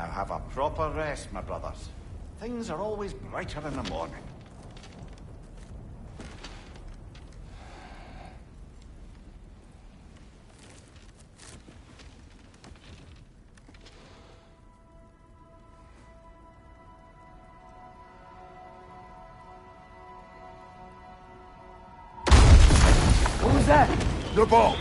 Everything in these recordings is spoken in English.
Now have a proper rest, my brothers. Things are always brighter in the morning. What was that? The ball!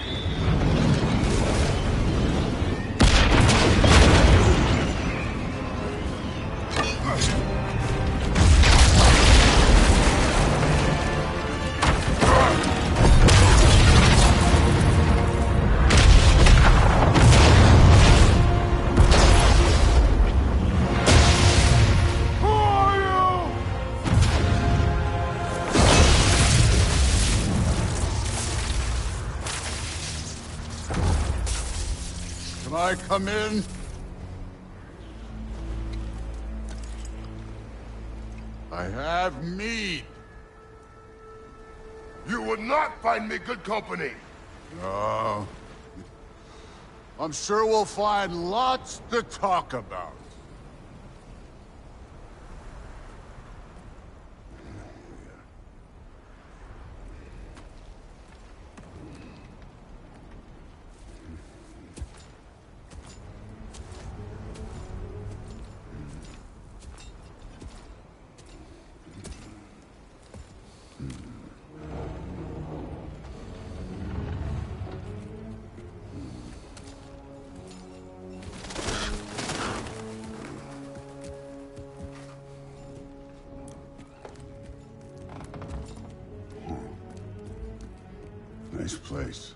Can I come in? I have mead. You would not find me good company. No. I'm sure we'll find lots to talk about. Nice place.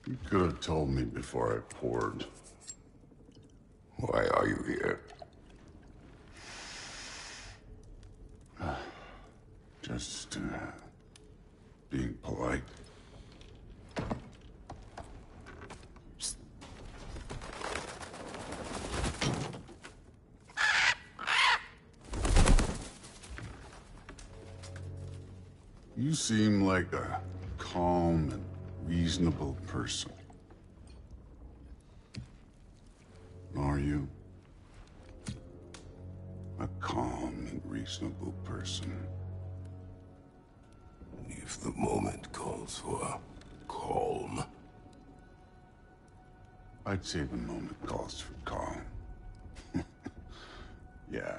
You could have told me before I poured. Why are you here? Just, being polite. You seem like a calm and reasonable person. Are you? A calm and reasonable person. If the moment calls for calm. I'd say the moment calls for calm. Yeah.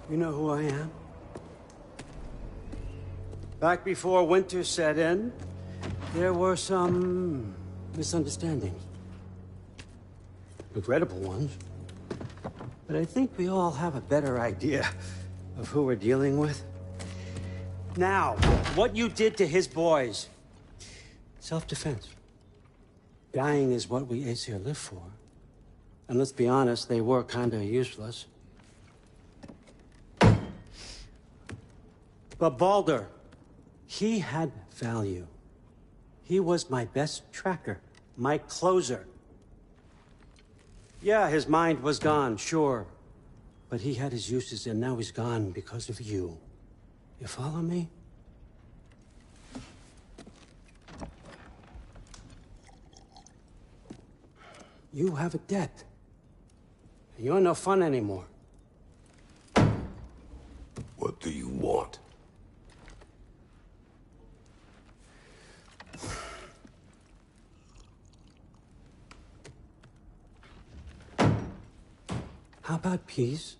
You know who I am? Back before winter set in, there were some misunderstandings. Regrettable ones. But I think we all have a better idea of who we're dealing with. Now, what you did to his boys. Self-defense. Dying is what we Aesir live for. And let's be honest, they were kinda useless. But Baldur, He had value. He was my best tracker, my closer. Yeah, his mind was gone, sure. But he had his uses, and now he's gone because of you. You follow me? You have a debt. You're no fun anymore. What do you want? How about peace?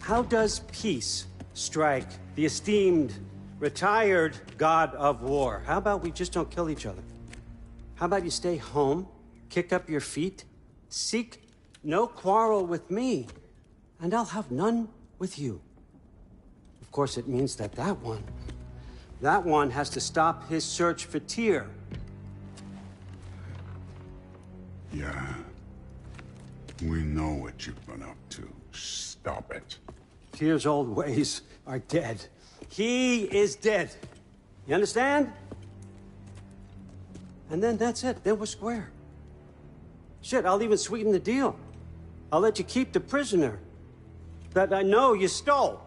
How does peace strike the esteemed, retired god of war? How about we just don't kill each other? How about you stay home, kick up your feet, seek no quarrel with me, and I'll have none with you. Of course, it means that that one has to stop his search for Tyr. Yeah. We know what you've been up to. Stop it. Tyr's old ways are dead. He is dead. You understand? And then that's it. Then we're square. Shit, I'll even sweeten the deal. I'll let you keep the prisoner that I know you stole.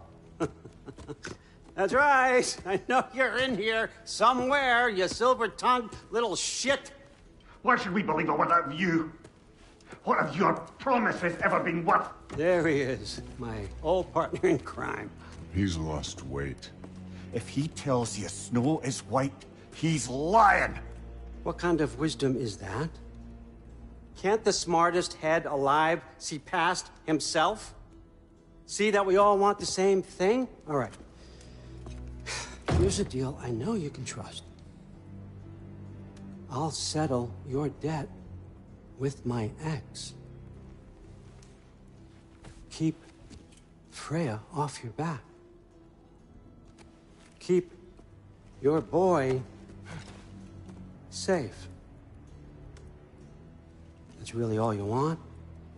That's right. I know you're in here somewhere, you silver-tongued little shit. Why should we believe a word out of you? What have your promises ever been worth? There he is, my old partner in crime. He's lost weight. If he tells you snow is white, he's lying. What kind of wisdom is that? Can't the smartest head alive see past himself? See that we all want the same thing? All right. Here's a deal I know you can trust. I'll settle your debt with my ex. Keep Freya off your back. Keep your boy safe. That's really all you want,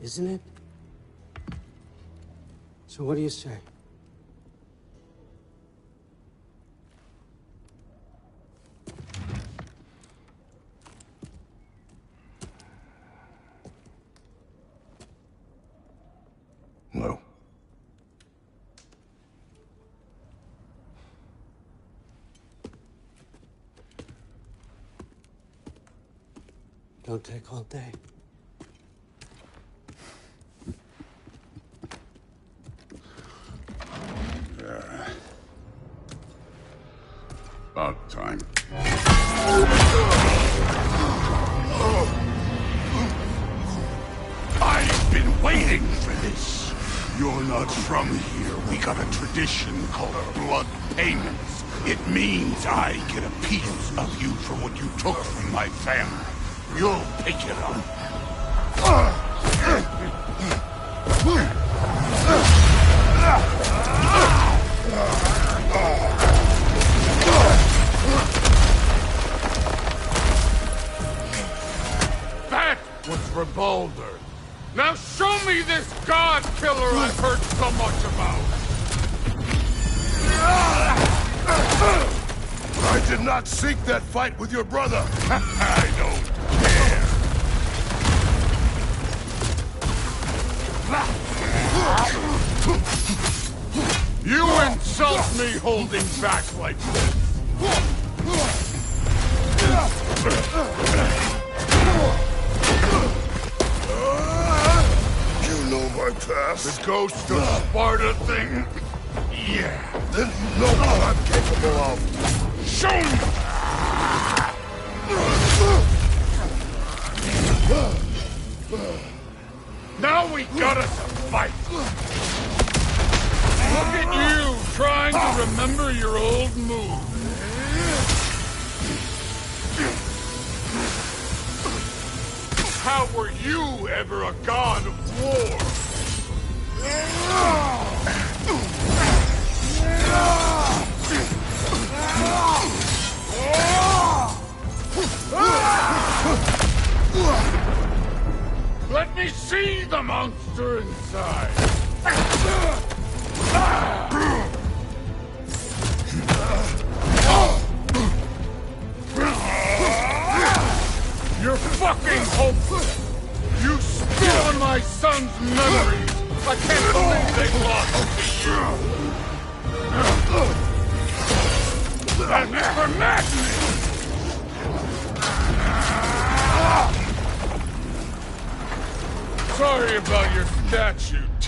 isn't it? So what do you say? No. Don't take all day. About time. I've been waiting for this. You're not from here. We got a tradition called blood payments. It means I get a piece of you for what you took from my family. You'll pick it up. That was for Baldur. Now show me this god killer I've heard so much about. I did not seek that fight with your brother. I don't care. You insult me holding back like this. You know my past. The ghost of Sparta thing? Yeah. Then you know what I'm capable of. Show me! Now we got us a fight. Look at you, trying to remember your old moves. How were you ever a god of war? Let me see the monster inside.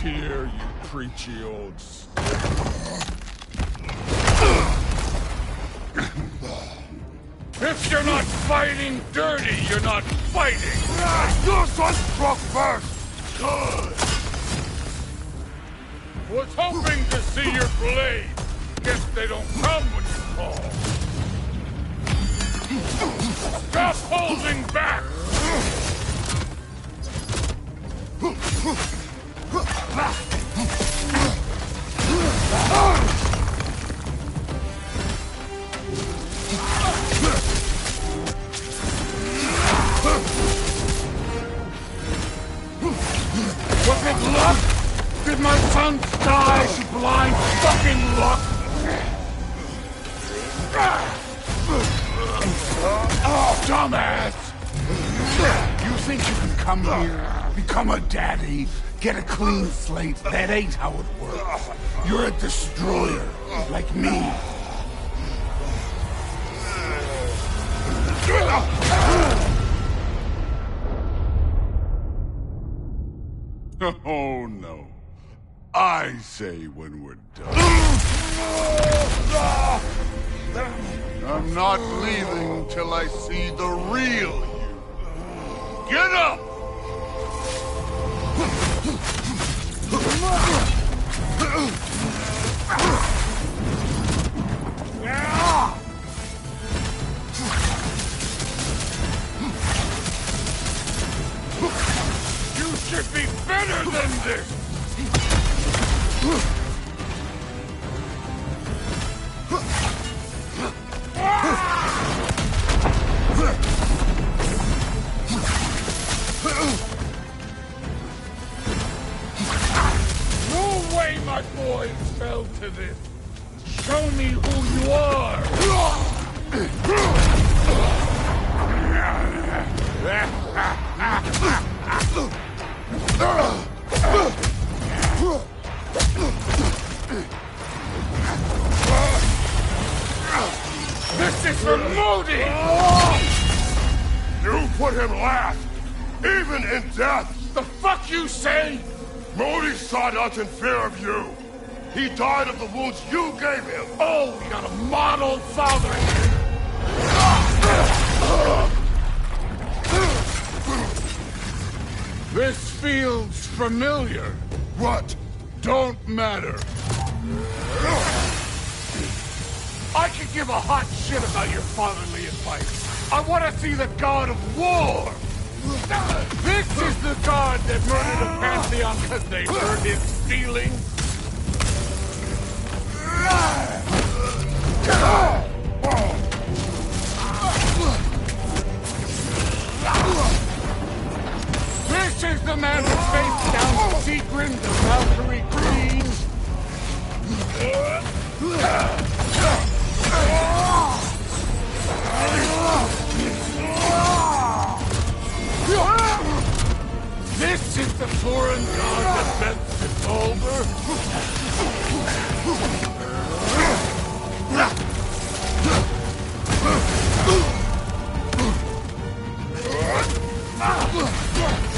here, you preachy old If you're not fighting dirty, you're not fighting! Your son struck first! Good! Was hoping to see your blade. Guess they don't come when you call. Stop holding back! Was it luck? Did my son die to blind fucking luck? Dumbass! You think you can come here, become a daddy, get a clean slate? That ain't how it works. You're a destroyer, like me. Oh, no. I say when we're done. I'm not leaving till I see the real you. Get up! You should be better than this! No way my boys fell to this! Show me who you are! This is for Modi! You put him last, even in death! The fuck you say? Modi sought us in fear of you. He died of the wounds you gave him. Oh, we got a model father here. This feels familiar. What? Don't matter. I could give a hot shit about your fatherly advice. I want to see the god of war. This is the god that murdered a pantheon because they hurt his feelings. This is the man who faced down Sigrid the Valkyrie Queen. This is the foreign god that bent the Tolber.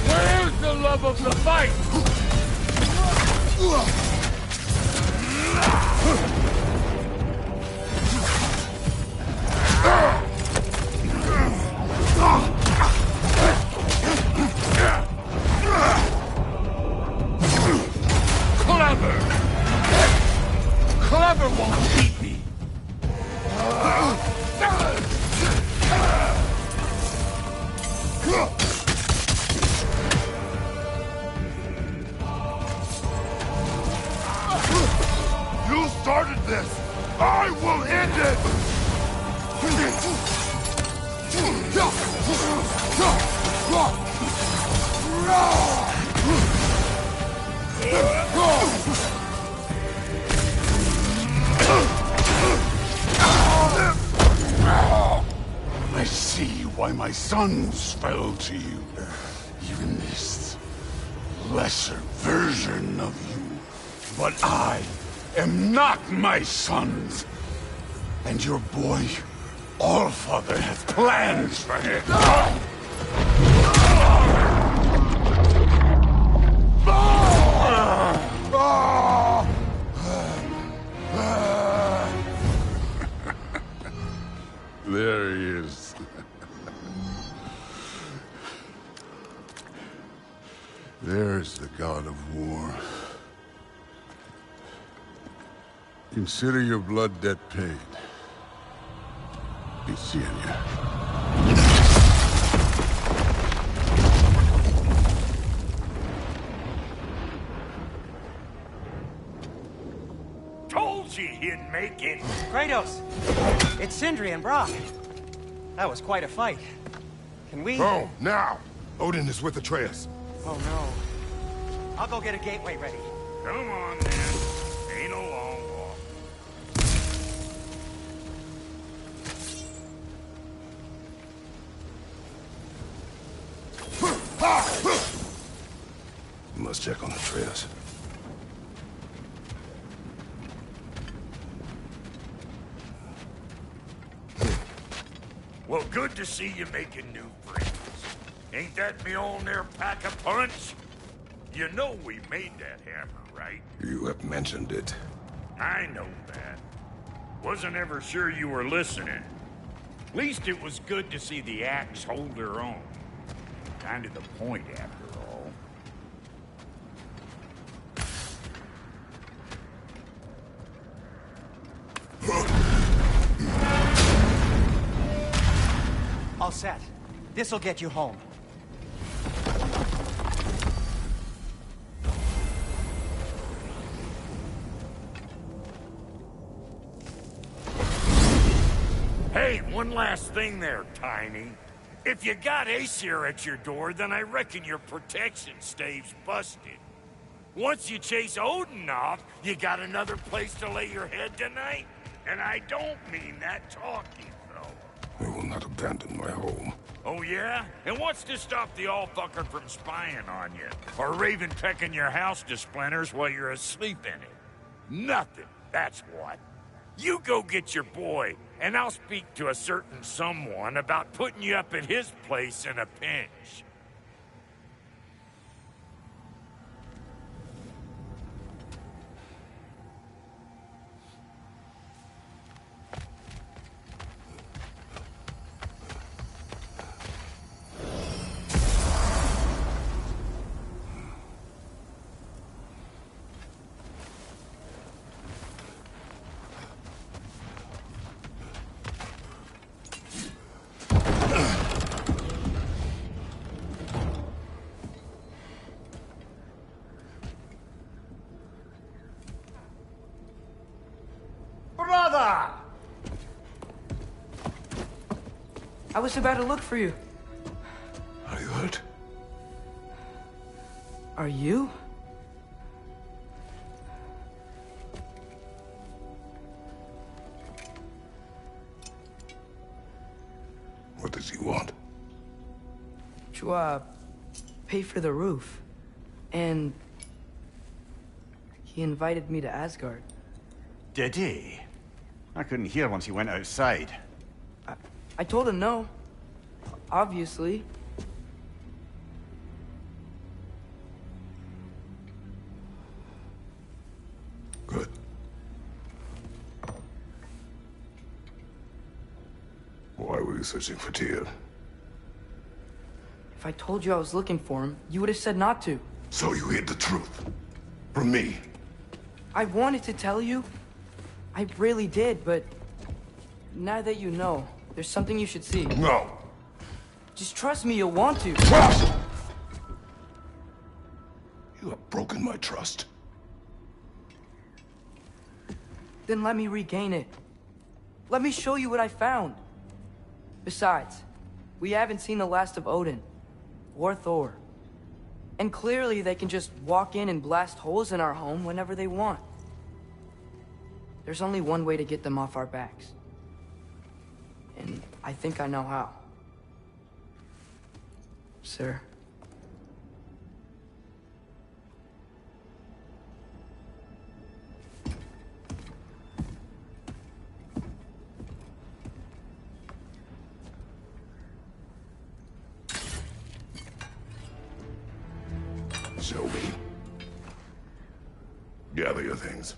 Where's the love of the fight? Clever won't beat me. You started this. I will end it. I see why my sons fell to you. Even this lesser version of you. But I am not my sons. And your boy, Allfather, has plans for him. Consider your blood debt paid. Be seeing you. Told you he'd make it. Kratos! It's Sindri and Brock. That was quite a fight. Can we... Oh, now! Odin is with Atreus. Oh, no. I'll go get a gateway ready. Come on, then. Ain't a long walk. We must check on Atreus. Well, good to see you making new friends. Ain't that me on there pack a punch? You know we made that hammer, right? You have mentioned it. I know that. Wasn't ever sure you were listening. Least it was good to see the axe hold her own. Kind of the point, after all. All set. This'll get you home. Hey, one last thing there, Tiny. If you got Aesir at your door, then I reckon your protection stave's busted. Once you chase Odin off, you got another place to lay your head tonight? And I don't mean that talking, though. I will not abandon my home. Oh, yeah? And what's to stop the all-fucker from spying on you? Or Raven pecking your house to splinters while you're asleep in it? Nothing, that's what. You go get your boy, and I'll speak to a certain someone about putting you up at his place in a pinch. Brother! I was about to look for you. Are you hurt? Are you? What does he want? To, pay for the roof. And... he invited me to Asgard. Did he? I couldn't hear once he went outside. I told him no. Obviously. Good. Why were you searching for Tyr? If I told you I was looking for him, you would have said not to. So you hid the truth. From me. I wanted to tell you. I really did, but... now that you know, there's something you should see. No. Just trust me, you'll want to. Trust! You have broken my trust. Then let me regain it. Let me show you what I found. Besides, we haven't seen the last of Odin. Or Thor. And clearly they can just walk in and blast holes in our home whenever they want. There's only one way to get them off our backs. And I think I know how. Sir. Show me. Gather your things.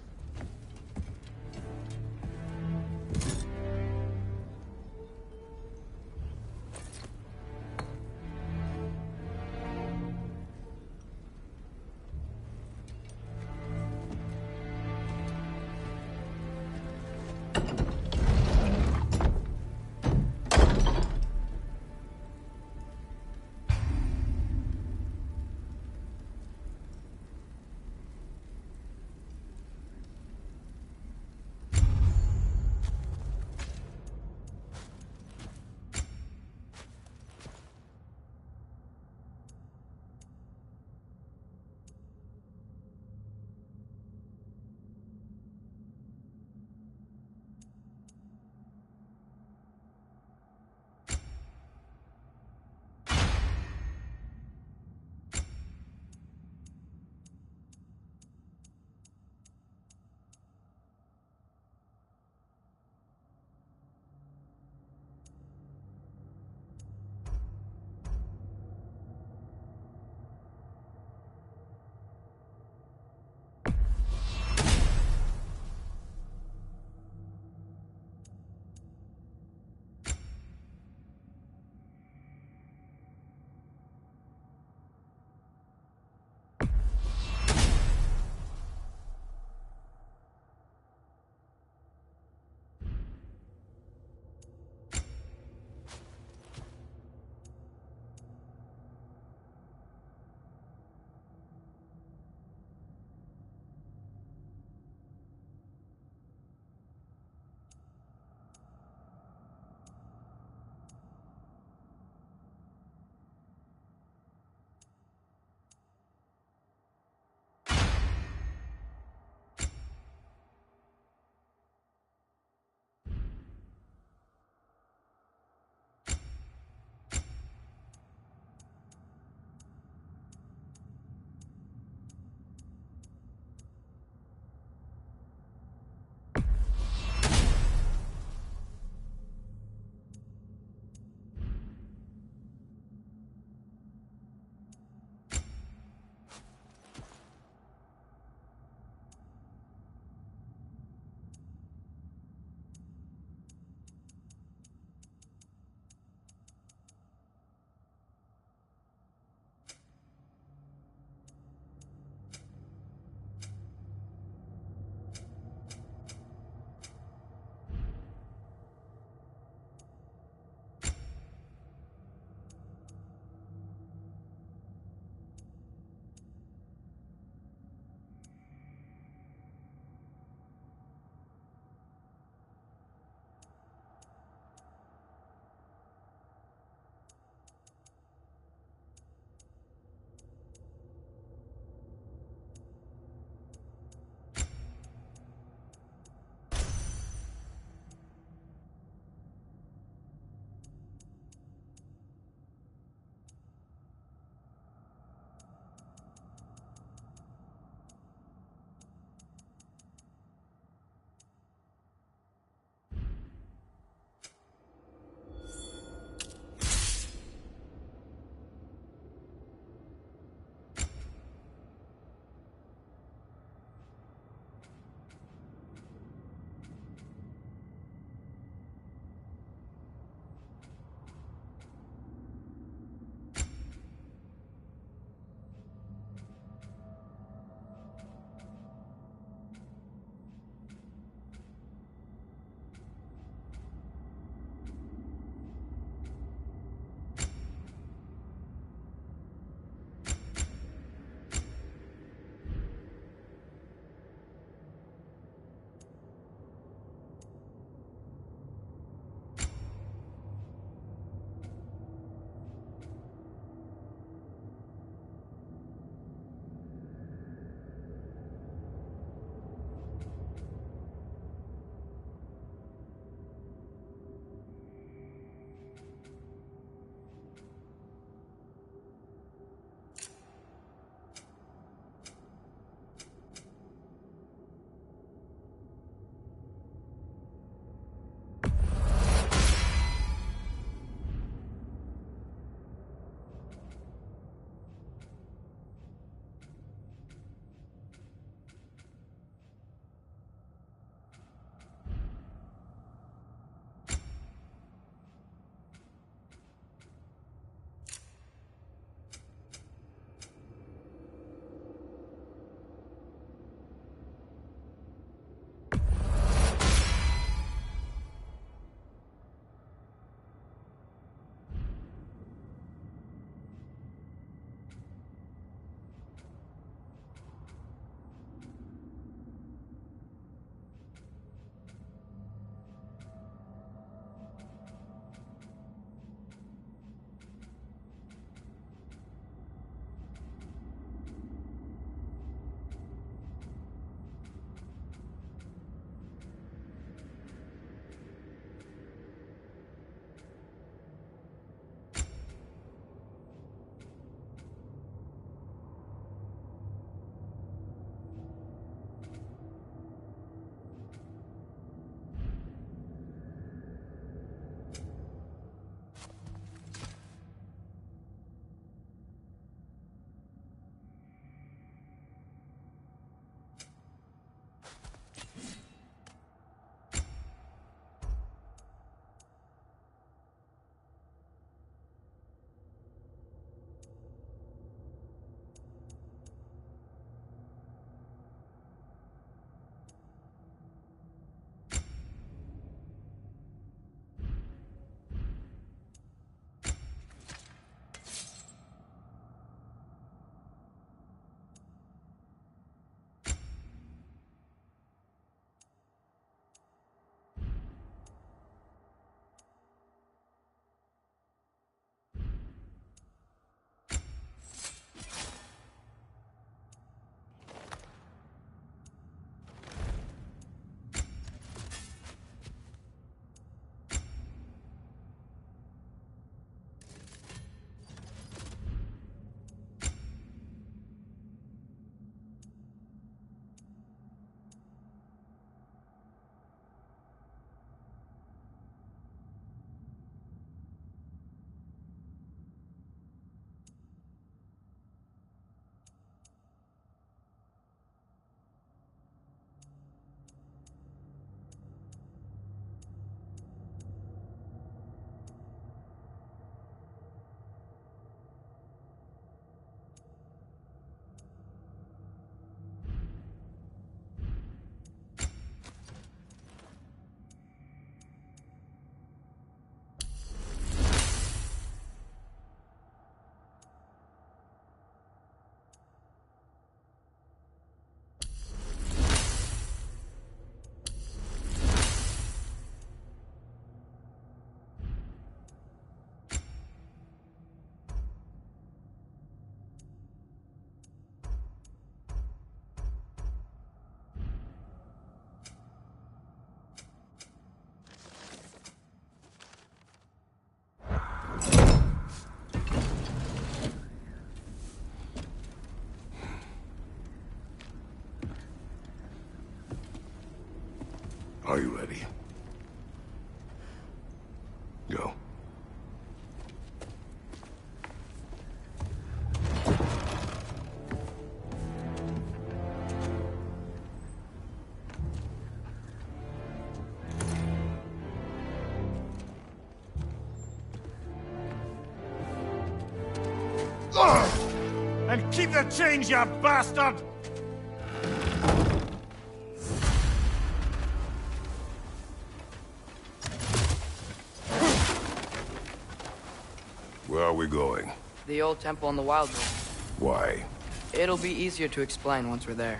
Are you ready? Go. And keep the change, you bastard! Where are we going? The old temple in the Wildwood. Why? It'll be easier to explain once we're there.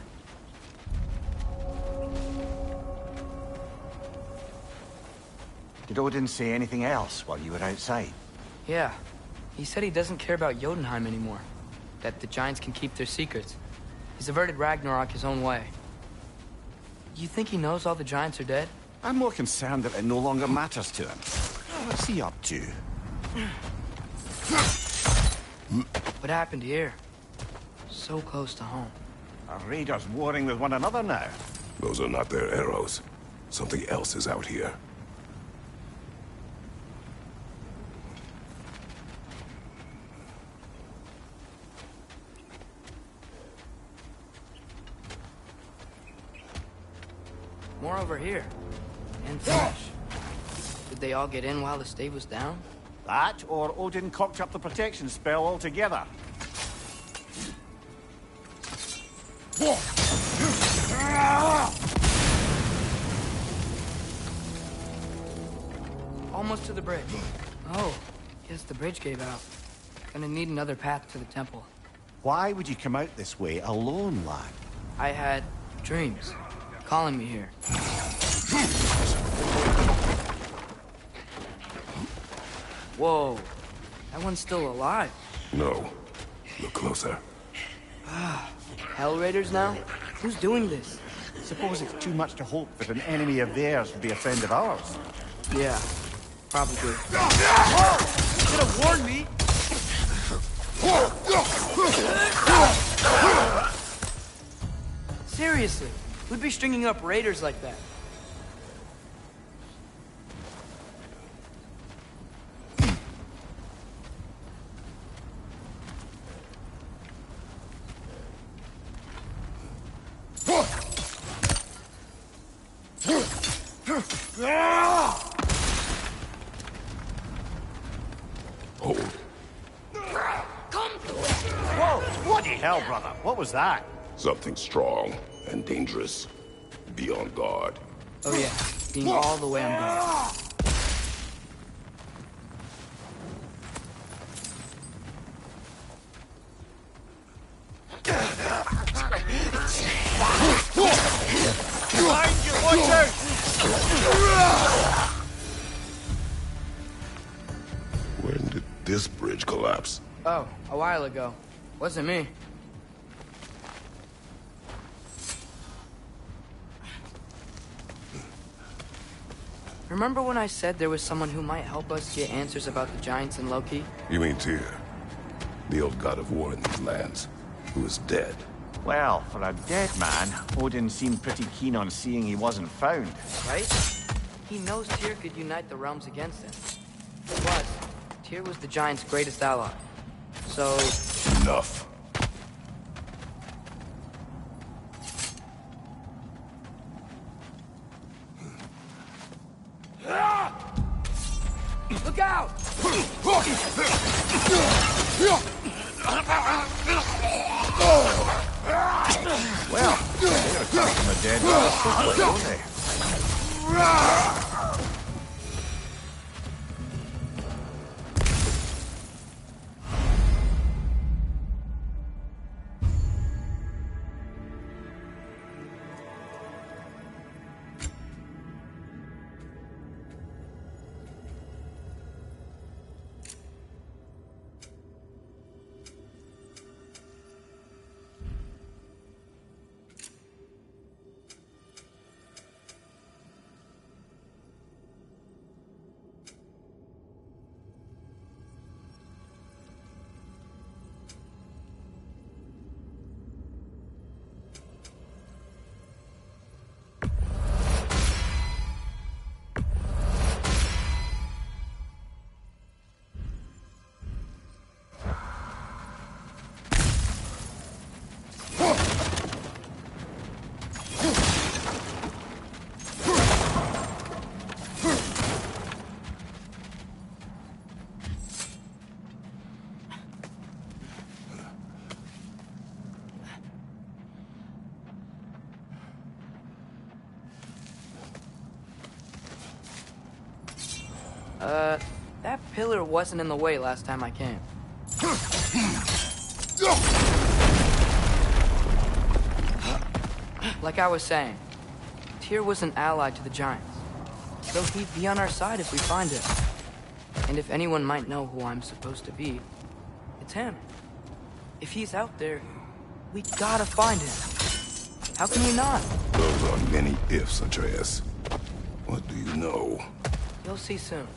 Did Odin say anything else while you were outside? Yeah. He said he doesn't care about Jotunheim anymore. That the giants can keep their secrets. He's averted Ragnarok his own way. You think he knows all the giants are dead? I'm more concerned that it no longer matters to him. What's he up to? What happened here? So close to home. Are raiders warring with one another now? Those are not their arrows. Something else is out here. More over here. And fresh. Did they all get in while the stave was down? That, or Odin cocked up the protection spell altogether. Almost to the bridge. Oh, guess the bridge gave out. Gonna need another path to the temple. Why would you come out this way alone, lad? I had dreams calling me here. Whoa, that one's still alive. No. Look closer. Hell Raiders now? Who's doing this? Suppose it's too much to hope that an enemy of theirs would be a friend of ours. Yeah, probably. You could have warned me. Seriously, who'd be stringing up raiders like that? Hold. Whoa! Bloody hell, brother! What was that? Something strong and dangerous. Be on guard. Oh yeah, being all the way on guard. Behind you, watch out! When did this bridge collapse? Oh, a while ago. Wasn't me. Remember when I said there was someone who might help us get answers about the giants and Loki? You mean Tyr? The old god of war in these lands, who is dead. Well, for a dead man, Odin seemed pretty keen on seeing he wasn't found. Right? He knows Tyr could unite the realms against him. Plus, Tyr was the giant's greatest ally. So... Enough. Look out! Well, they're coming from the dead rather quickly, don't they? That pillar wasn't in the way last time I came. Like I was saying, Tyr was an ally to the Giants, so he'd be on our side if we find him. And if anyone might know who I'm supposed to be, it's him. If he's out there, we gotta find him. How can we not? Those are many ifs, Atreus. What do you know? You'll see soon.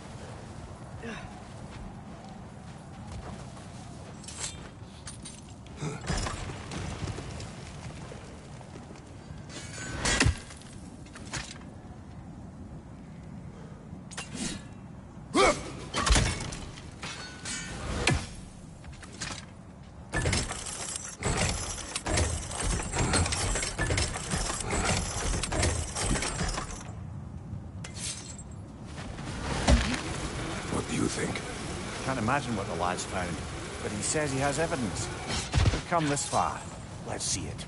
Imagine what the lad's found, but he says he has evidence. We've come this far. Let's see it.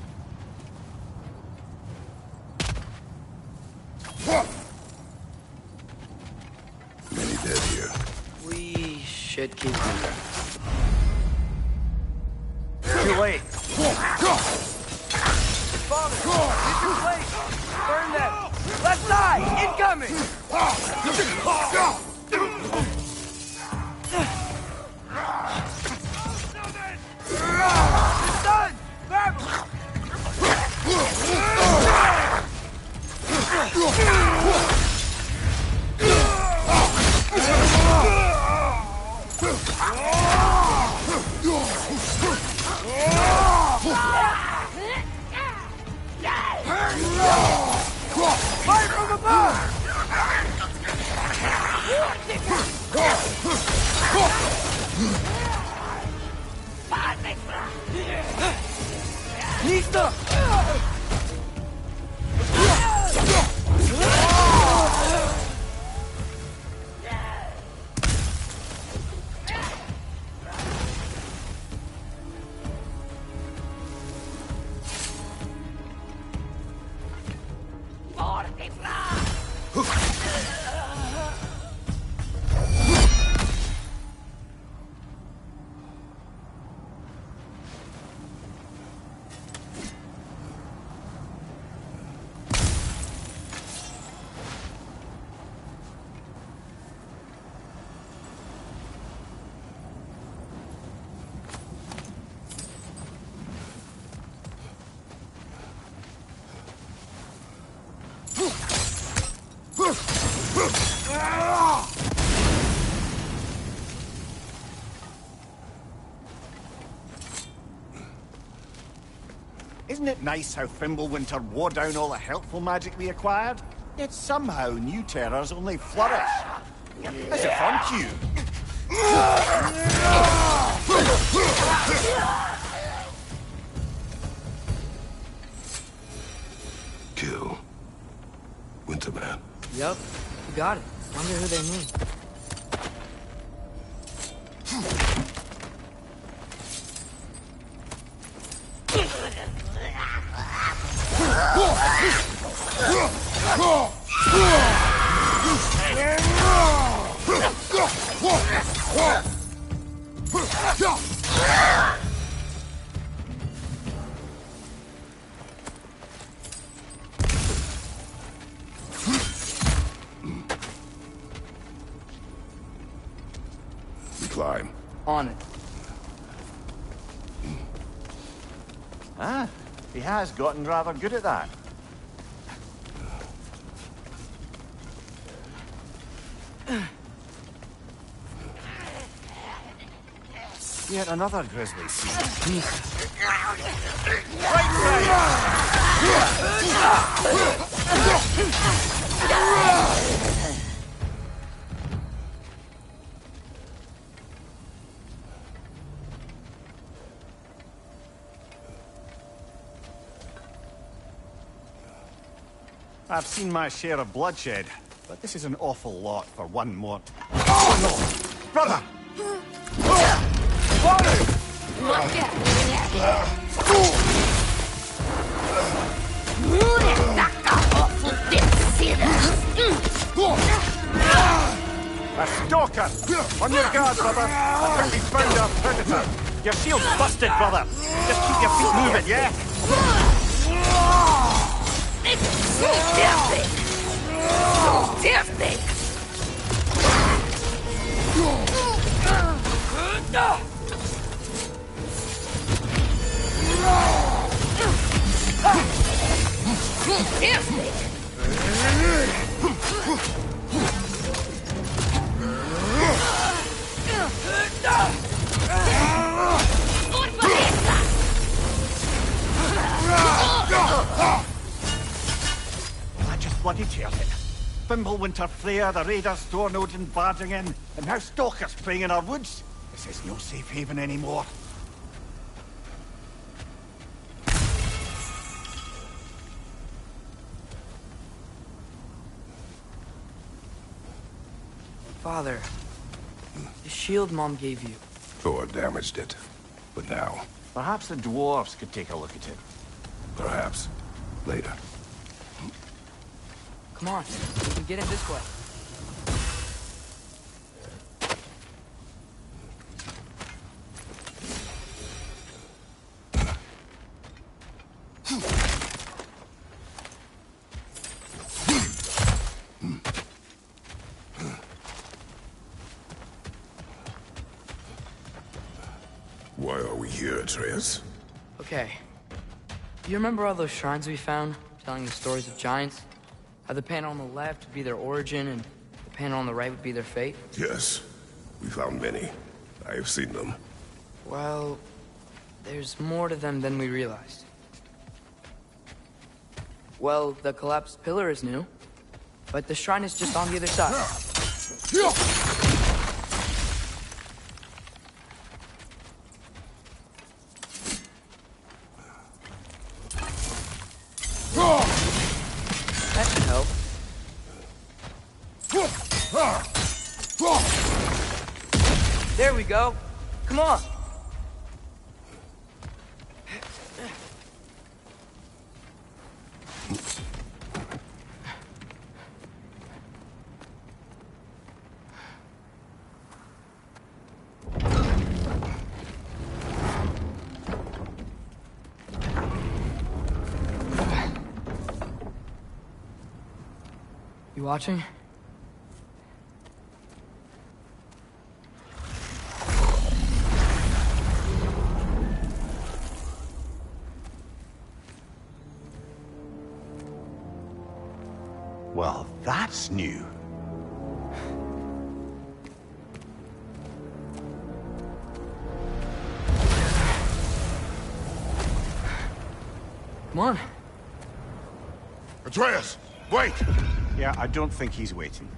Many dead here. We should keep moving. Too late. Father, get your place! Burn them! Left side! Incoming! Fire from above! Nista! Isn't it nice how Fimbulwinter wore down all the helpful magic we acquired? Yet somehow new terrors only flourish. As if on cue. Kill Winterman. Yup, you got it. Wonder who they mean. Climb. On it. Ah, he has gotten rather good at that. Yet another grisly scene. I've seen my share of bloodshed, but this is an awful lot for one more. Oh no! Brother! A stalker! On your guard, brother! I think we've found our predator! Your shield's busted, brother! Just keep your feet moving, yeah? It's so tempting! So tempting! Tempting! I just bloody teared it. Fimbulwinter Freya, the raiders, Stornodin barging in, and now stalkers preying in our woods. This is no safe haven anymore. Father, the shield Mom gave you. Thor damaged it. But now, Perhaps the dwarves could take a look at it. perhaps, later. Come on, we can get in this way. Why are we here, Atreus? Okay. You remember all those shrines we found, telling the stories of giants? How the panel on the left would be their origin, and the panel on the right would be their fate? Yes. We found many. I have seen them. Well, there's more to them than we realized. Well, the collapsed pillar is new, but the shrine is just on the other side. That should help. There we go. Come on. You watching? Well, that's new. Come on. Atreus, wait! Yeah, I don't think he's waiting.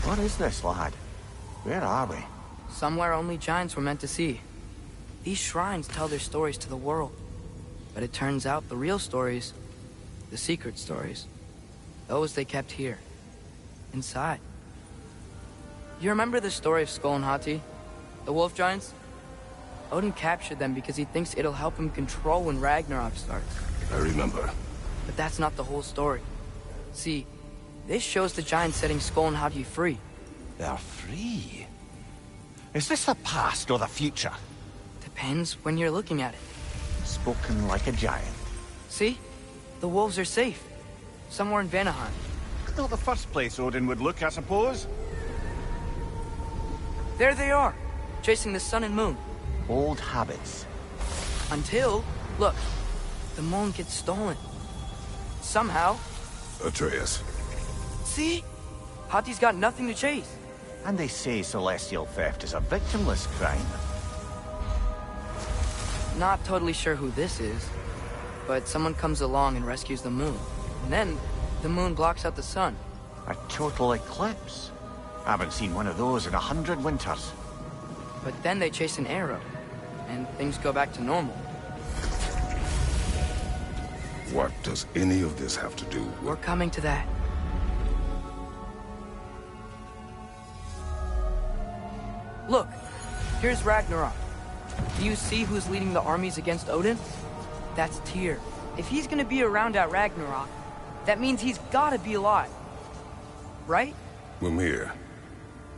What is this, lad? Where are we? Somewhere only giants were meant to see. These shrines tell their stories to the world. But it turns out the real stories, the secret stories, those they kept here, inside. You remember the story of Skull and Hati? The wolf giants? Odin captured them because he thinks it'll help him control when Ragnarok starts. I remember. But that's not the whole story. See, this shows the giants setting Skull and Hati free. They're free. Is this the past or the future? Depends when you're looking at it. Spoken like a giant. See? The wolves are safe. Somewhere in Vanaheim. Not the first place Odin would look, I suppose. There they are, chasing the sun and moon. Old habits. Until, look, the moon gets stolen. Somehow. Atreus. See? Hati's got nothing to chase. And they say celestial theft is a victimless crime. Not totally sure who this is, but someone comes along and rescues the moon. And then, the moon blocks out the sun. A total eclipse. I haven't seen one of those in 100 winters. But then they chase an arrow, and things go back to normal. What does any of this have to do with... We're coming to that. Look, here's Ragnarok. Do you see who's leading the armies against Odin? That's Tyr. If he's gonna be around at Ragnarok, that means he's gotta be alive. Right? Mimir,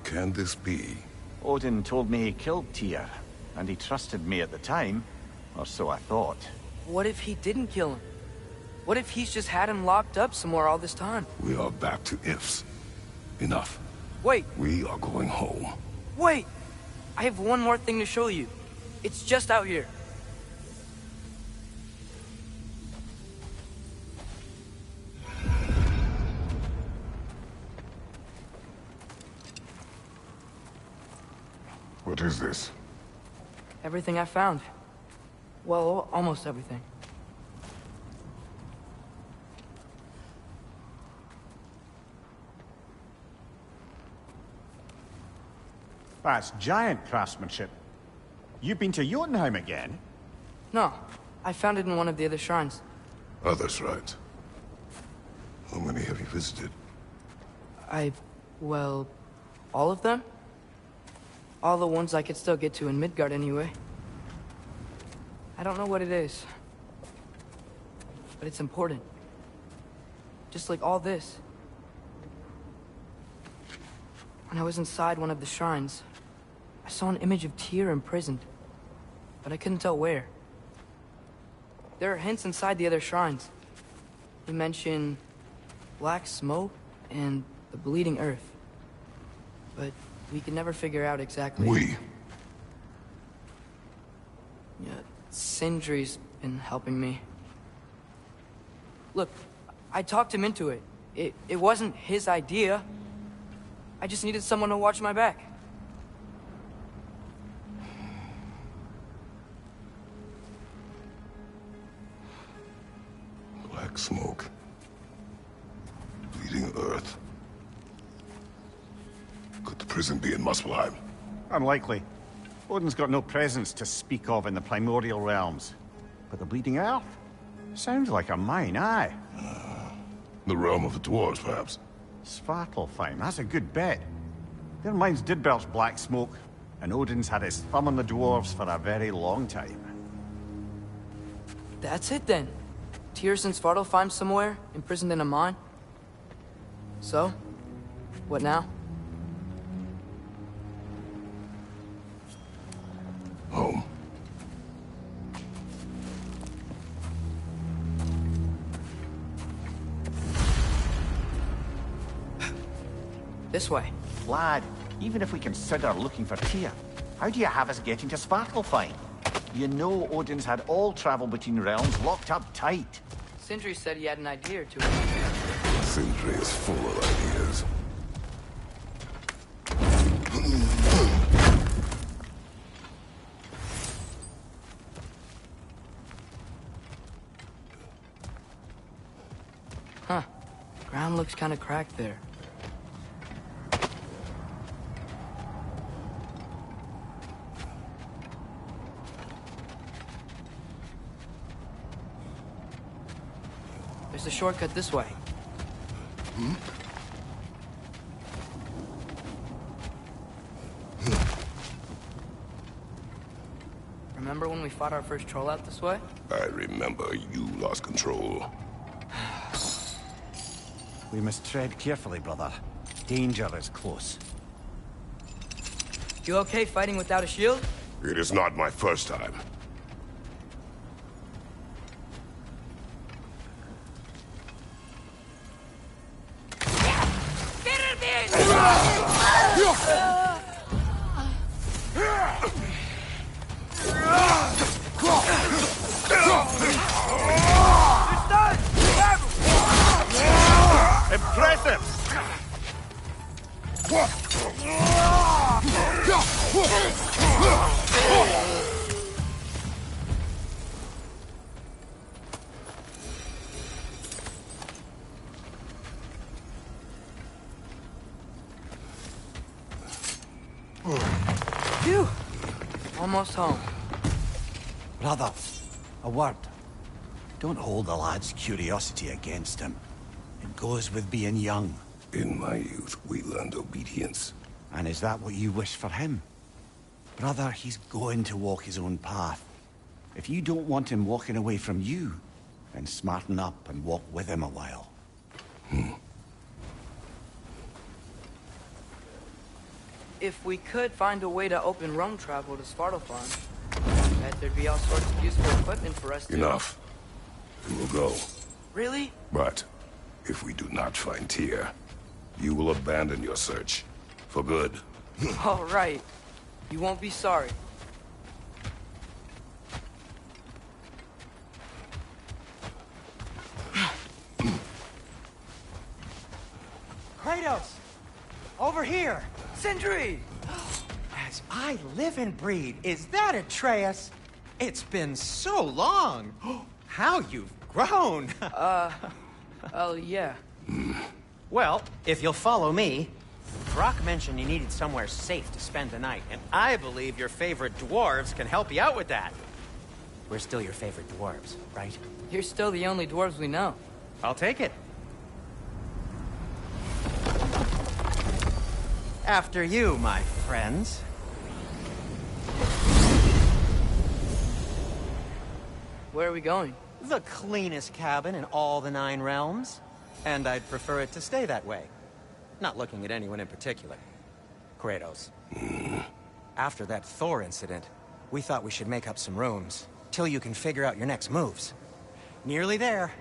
can this be? Odin told me he killed Tyr, and he trusted me at the time, or so I thought. What if he didn't kill him? What if he's just had him locked up somewhere all this time? We are back to ifs. Enough. Wait, We are going home. wait! I have one more thing to show you. It's just out here. What is this? Everything I found. Well, almost everything. That's giant craftsmanship. You've been to Jotunheim again? No, I found it in one of the other shrines. Other shrines. How many have you visited? Well, all of them? All the ones I could still get to in Midgard anyway. I don't know what it is, but it's important. Just like all this. When I was inside one of the shrines, I saw an image of Tyr imprisoned, but I couldn't tell where. There are hints inside the other shrines. They mention black smoke and the bleeding earth, but we could never figure out exactly. We? Yeah, Sindri's been helping me. Look, I talked him into it. It wasn't his idea. I just needed someone to watch my back. Black smoke. Bleeding earth. Could the prison be in Muspelheim? Unlikely. Odin's got no presence to speak of in the primordial realms. But the Bleeding Earth? Sounds like a mine, aye. The realm of the dwarves, perhaps? Svartalfheim, that's a good bet. Their mines did belch black smoke, and Odin's had his thumb on the dwarves for a very long time. That's it then. Tyr's in Svartalfheim somewhere, imprisoned in a mine. So, what now? Home. This way. Lad, even if we consider looking for Tyr, how do you have us getting to Svartalfheim? You know Odin's had all travel between realms locked up tight. Sindri said he had an idea or two. Sindri is full of ideas. Huh. Ground looks kind of cracked there. There's a shortcut this way. Remember when we fought our first troll out this way? I remember you lost control. We must tread carefully, brother. Danger is close. You okay fighting without a shield? It is not my first time. Impressive! Phew! Almost home. Brother, a word. Don't hold the lad's curiosity against him. It goes with being young. In my youth, we learned obedience. And is that what you wish for him? Brother, he's going to walk his own path. If you don't want him walking away from you, then smarten up and walk with him a while. If we could find a way to open Rome travel to Svartalfheim, I bet there'd be all sorts of useful equipment for us to... Enough. We will go. Really? But if we do not find Tyr, you will abandon your search. For good. All right. You won't be sorry. Kratos! Over here! Sindri! As I live and breathe, is that Atreus? It's been so long! How you've grown! Oh, yeah. Well, if you'll follow me, Brock mentioned you needed somewhere safe to spend the night, and I believe your favorite dwarves can help you out with that. We're still your favorite dwarves, right? You're still the only dwarves we know. I'll take it. After you, my friends. Where are we going? The cleanest cabin in all the 9 realms. And I'd prefer it to stay that way. Not looking at anyone in particular. Kratos. After that Thor incident, we thought we should make up some rooms, till you can figure out your next moves. Nearly there.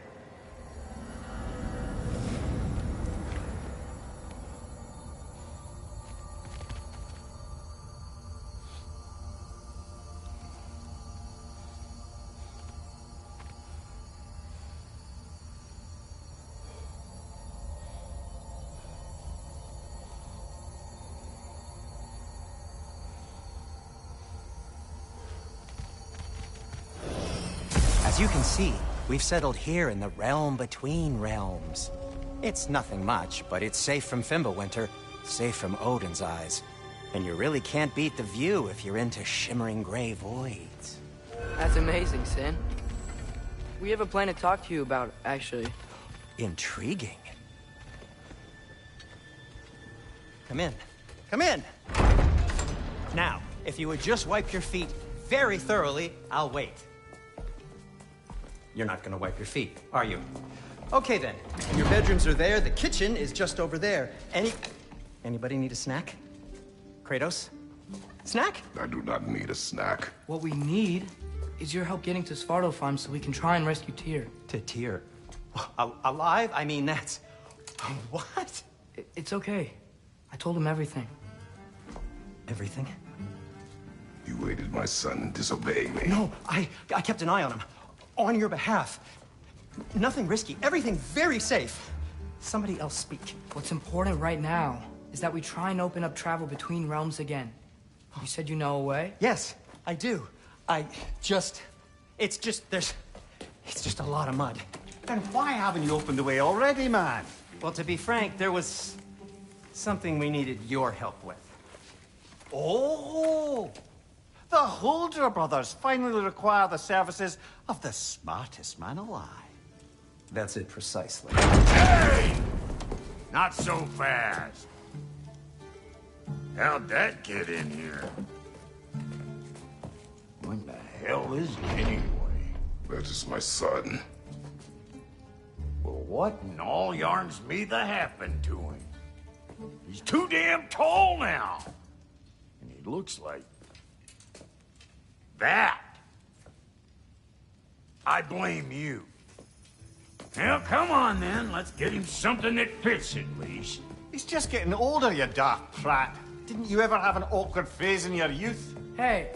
As you can see, we've settled here in the realm between realms. It's nothing much, but it's safe from Fimbulwinter, safe from Odin's eyes. And you really can't beat the view if you're into shimmering gray voids. That's amazing, Sin. We have a plan to talk to you about, actually. Intriguing. Come in. Come in! Now, if you would just wipe your feet very thoroughly, I'll wait. You're not gonna wipe your feet, are you? Okay then. Your bedrooms are there, the kitchen is just over there. Anybody need a snack? Kratos? Snack? I do not need a snack. What we need is your help getting to Svartalfheim so we can try and rescue Tyr. To Tyr? Alive? I mean, that's... What? It's okay. I told him everything. Everything? You aided my son in disobeying me. No, I kept an eye on him. On your behalf. Nothing risky. Everything very safe. Somebody else speak. What's important right now is that we try and open up travel between realms again. You said you know a way? Yes, I do. It's just a lot of mud. Then why haven't you opened the way already, man? Well, to be frank, there was something we needed your help with. Oh! The Holder brothers finally require the services of the smartest man alive. That's it precisely. Hey! Not so fast. How'd that get in here? What the hell is it anyway? That is my son. Well, what in all yarns me that happened to him? He's too damn tall now. And he looks like... that. I blame you. Well, come on then. Let's get him something that fits at least. He's just getting older, you dark prat. Didn't you ever have an awkward phase in your youth? Hey!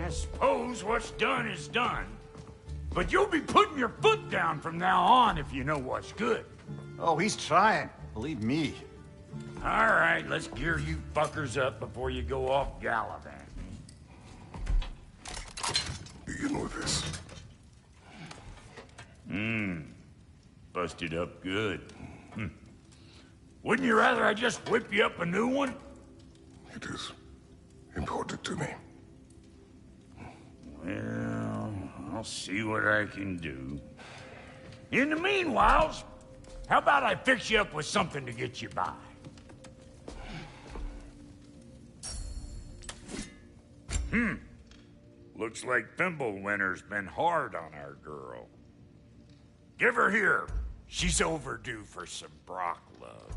I suppose what's done is done. But you'll be putting your foot down from now on if you know what's good. Oh, he's trying. Believe me. All right, let's gear you fuckers up before you go off gallivanting. Begin with this. Busted up good. Wouldn't you rather I just whip you up a new one? It is important to me. Well, I'll see what I can do. In the meanwhile, how about I fix you up with something to get you by? Looks like Thimblewinter's been hard on our girl. Give her here. She's overdue for some Brock love.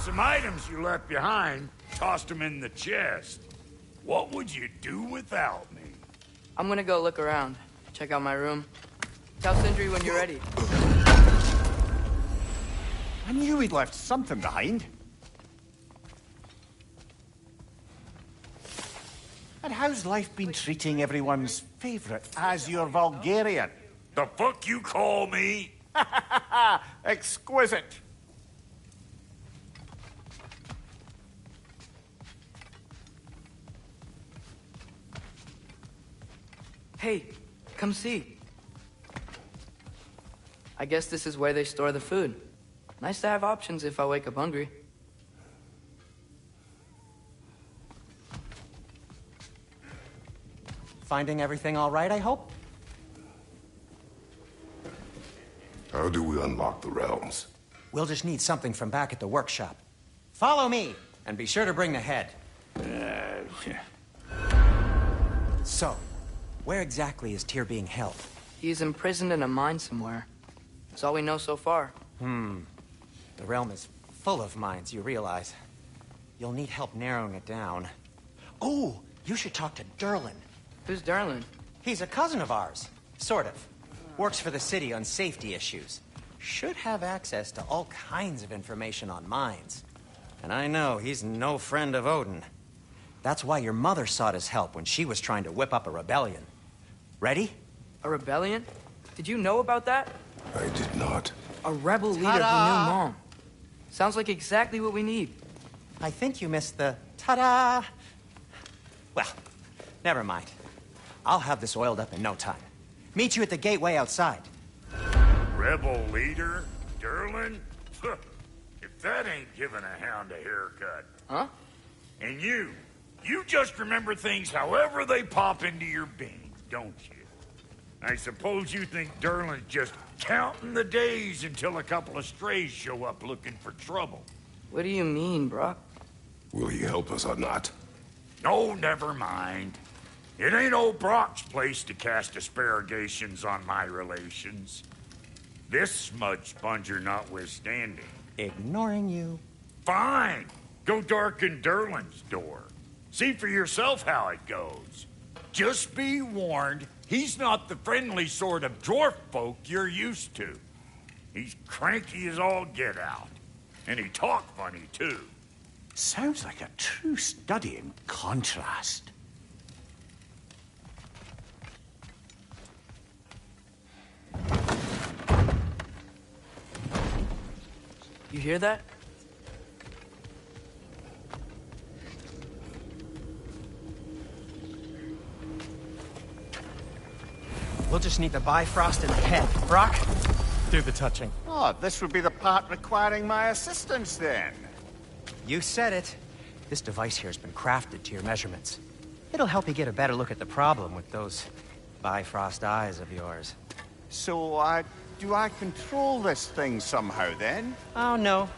some items you left behind. Tossed them in the chest. What would you do without me? I'm gonna go look around. Check out my room. Tell Sindri when you're ready. I knew we'd left something behind. And how's life been treating everyone's favorite Azure Vulgarian? The fuck you call me? Exquisite. Hey, come see. I guess this is where they store the food. Nice to have options if I wake up hungry. Finding everything all right, I hope? How do we unlock the realms? We'll just need something from back at the workshop. Follow me, and be sure to bring the head. So, where exactly is Tyr being held? He's imprisoned in a mine somewhere. That's all we know so far. The realm is full of mines, you realize. You'll need help narrowing it down. Oh, you should talk to Derlin. Who's Derlin? He's a cousin of ours. Sort of. Works for the city on safety issues. Should have access to all kinds of information on mines. And I know he's no friend of Odin. That's why your mother sought his help when she was trying to whip up a rebellion. Ready? A rebellion? Did you know about that? I did not. A rebel leader who knew Mom. Sounds like exactly what we need. I think you missed the ta-da. Well, never mind. I'll have this oiled up in no time. Meet you at the gateway outside. Rebel leader? Derlin? If that ain't giving a hound a haircut. Huh? And you just remember things however they pop into your bean, don't you? I suppose you think Derlin's just counting the days until a couple of strays show up looking for trouble. What do you mean, Brock? Will he help us or not? No, never mind. It ain't old Brock's place to cast asparagations on my relations. This smudge sponger notwithstanding. Ignoring you. Fine. Go darken Derlin's door. See for yourself how it goes. Just be warned, he's not the friendly sort of dwarf folk you're used to. He's cranky as all get out. And he talk funny, too. Sounds like a true study in contrast. You hear that? We'll just need the Bifrost in the head. Brock, do the touching. Oh, this would be the part requiring my assistance, then. You said it. This device here has been crafted to your measurements. It'll help you get a better look at the problem with those Bifrost eyes of yours. So, do I control this thing somehow, then? Oh, no.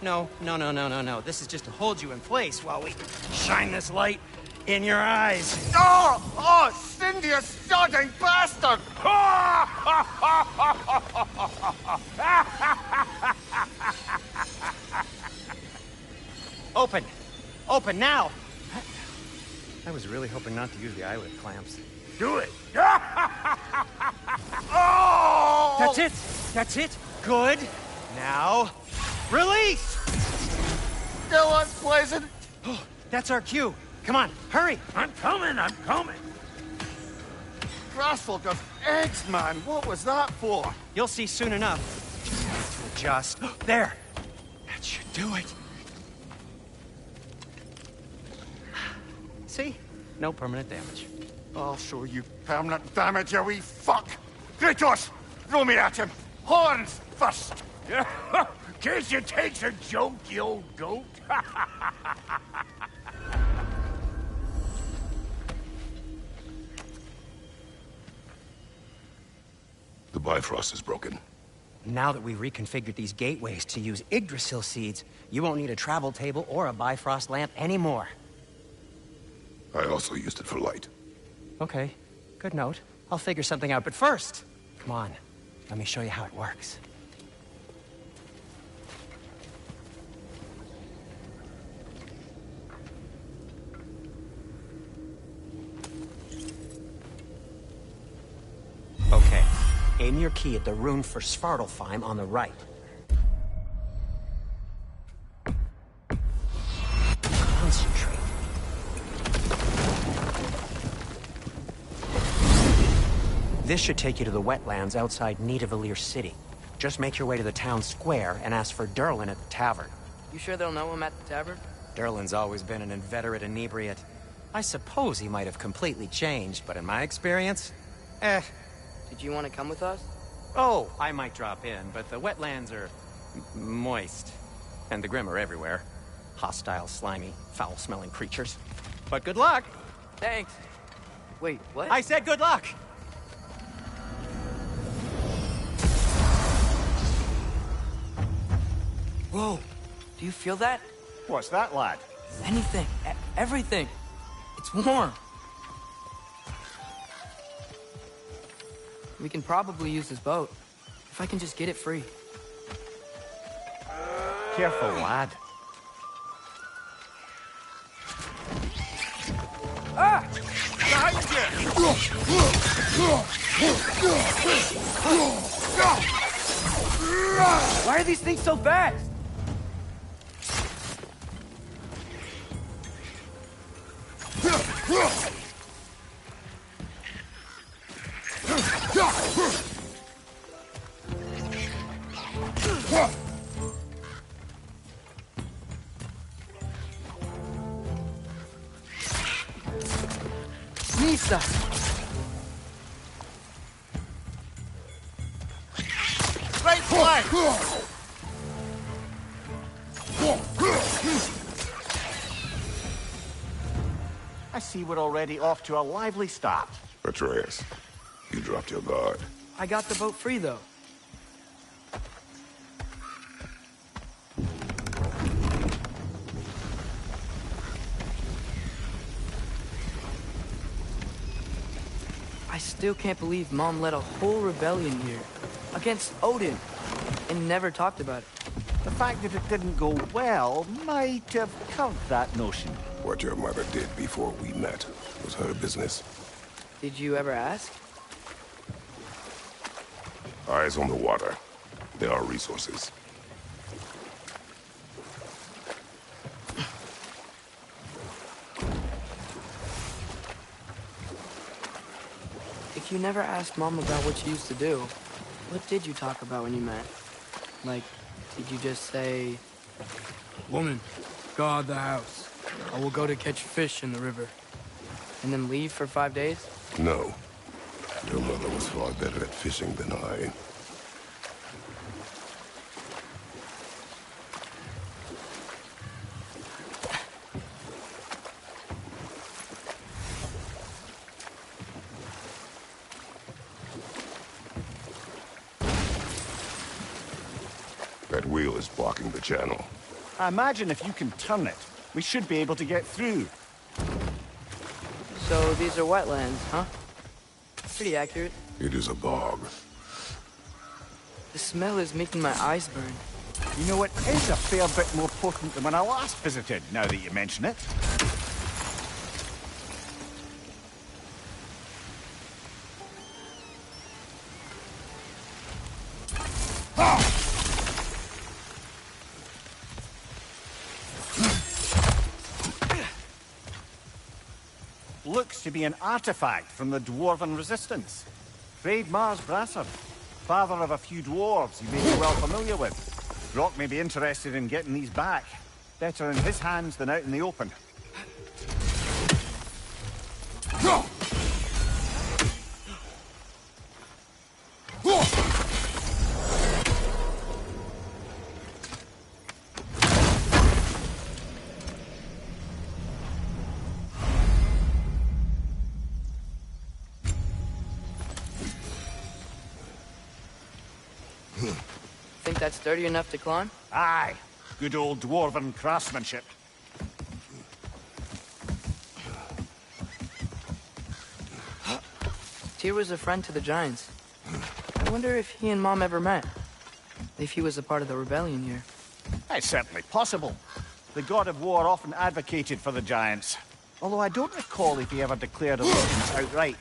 This is just to hold you in place while we shine this light in your eyes. Oh, Cindy, you sodding bastard! Open now! I was really hoping not to use the eyelid clamps. Do it! Oh! That's it! Good! Now, release! Still unpleasant. Oh, that's our cue. Come on, hurry! I'm coming! Grassfolk of eggs, man. What was that for? You'll see soon enough. Just there! That should do it. See? No permanent damage. I'll show you permanent damage, you wee fuck! Kratos! Throw me at him! Horns first! Guess it takes a joke, you old goat. The Bifrost is broken. Now that we've reconfigured these gateways to use Yggdrasil seeds, you won't need a travel table or a Bifrost lamp anymore. I also used it for light. Okay, good note. I'll figure something out, but first, come on, let me show you how it works. Aim your key at the rune for Svartalfheim on the right. Concentrate. This should take you to the wetlands outside Nidavellir City. Just make your way to the town square and ask for Durlin at the tavern. You sure they'll know him at the tavern? Durlin's always been an inveterate inebriate. I suppose he might have completely changed, but in my experience, Did you want to come with us? Oh, I might drop in, but the wetlands are moist. And the Grim are everywhere. Hostile, slimy, foul-smelling creatures. But good luck! Thanks. Wait, what? I said good luck! Whoa, do you feel that? What's that, lad? Anything, everything. It's warm. We can probably use this boat. If I can just get it free. Careful, lad. Ah! Behind you! Why are these things so fast? Nisa! Right flank! I see we're already off to a lively start. Atreus, you dropped your guard. I got the boat free, though. I still can't believe Mom led a whole rebellion here. Against Odin. And never talked about it. The fact that it didn't go well might have curbed that notion. What your mother did before we met was her business. Did you ever ask? Eyes on the water. There are resources. If you never asked Mom about what you used to do, what did you talk about when you met? Like, did you just say, "Woman, guard the house. I will go to catch fish in the river," and then leave for 5 days? No. Your mother was far better at fishing than I. That wheel is blocking the channel. I imagine if you can turn it, we should be able to get through. So these are wetlands, huh? Pretty accurate. It is a bog. The smell is making my eyes burn. You know, it is a fair bit more potent than when I last visited, now that you mention it. Looks to be an artifact from the Dwarven Resistance. Trade Mars Brasser, father of a few dwarves you may be well familiar with. Brock may be interested in getting these back. Better in his hands than out in the open. Think that's sturdy enough to climb? Aye, good old Dwarven craftsmanship. Tyr was a friend to the Giants. I wonder if he and Mom ever met. If he was a part of the rebellion here. It's certainly possible. The god of war often advocated for the Giants. Although I don't recall if he ever declared allegiance outright.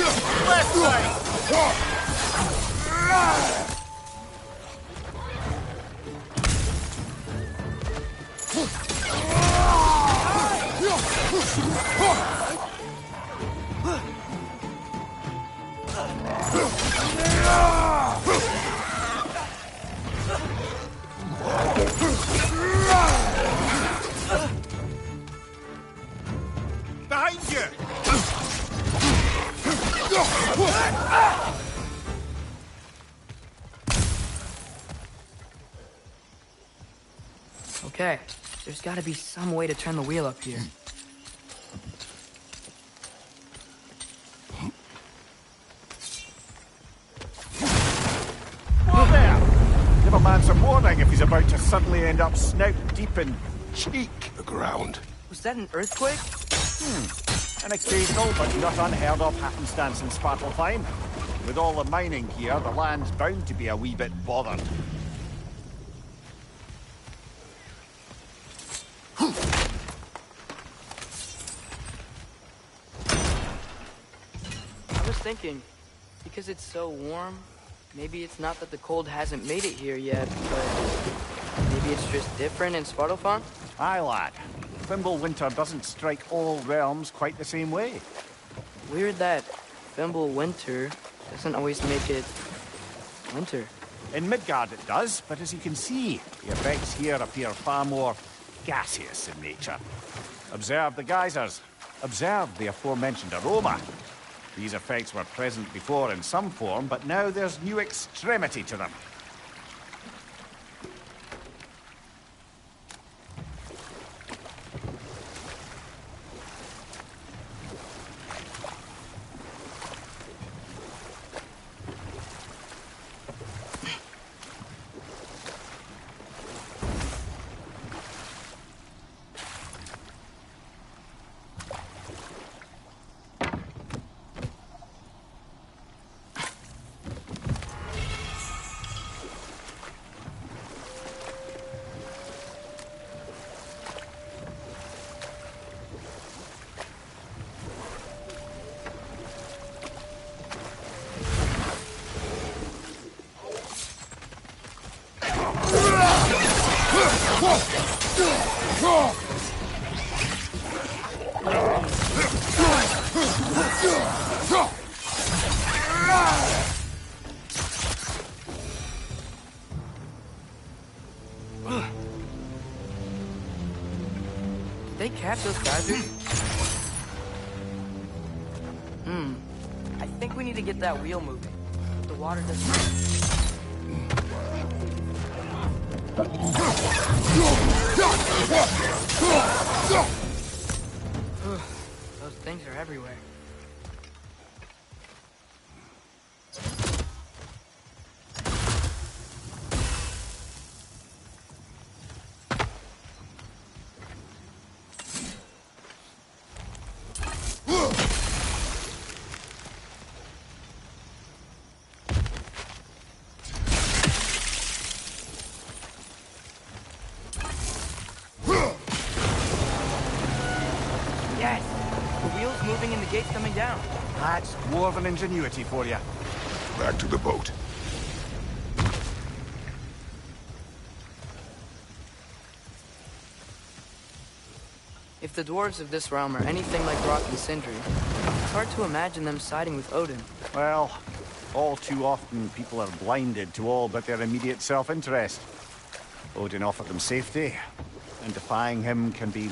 Left way! Behind you! Okay, there's gotta be some way to turn the wheel up here. Whoa there! Give a man some warning if he's about to suddenly end up snout deep in cheek. The ground. Was that an earthquake? An occasional but not unheard of happenstance in Svartalfheim. With all the mining here, the land's bound to be a wee bit bothered. I was thinking, because it's so warm, maybe it's not that the cold hasn't made it here yet, but maybe it's just different in Svartalfheim? Aye, lad. Thimble winter doesn't strike all realms quite the same way. Weird that Thimble winter doesn't always make it winter. In Midgard it does, but as you can see, the effects here appear far more gaseous in nature. Observe the geysers. Observe the aforementioned aroma. These effects were present before in some form, but now there's new extremity to them. Did they catch those geysers? I think we need to get that wheel moving. The water doesn't... Those things are everywhere. Yes! The wheel's moving and the gate's coming down. That's dwarven ingenuity for you. Back to the boat. If the dwarves of this realm are anything like Rock and Sindri, it's hard to imagine them siding with Odin. Well, all too often people are blinded to all but their immediate self-interest. Odin offered them safety, and defying him can be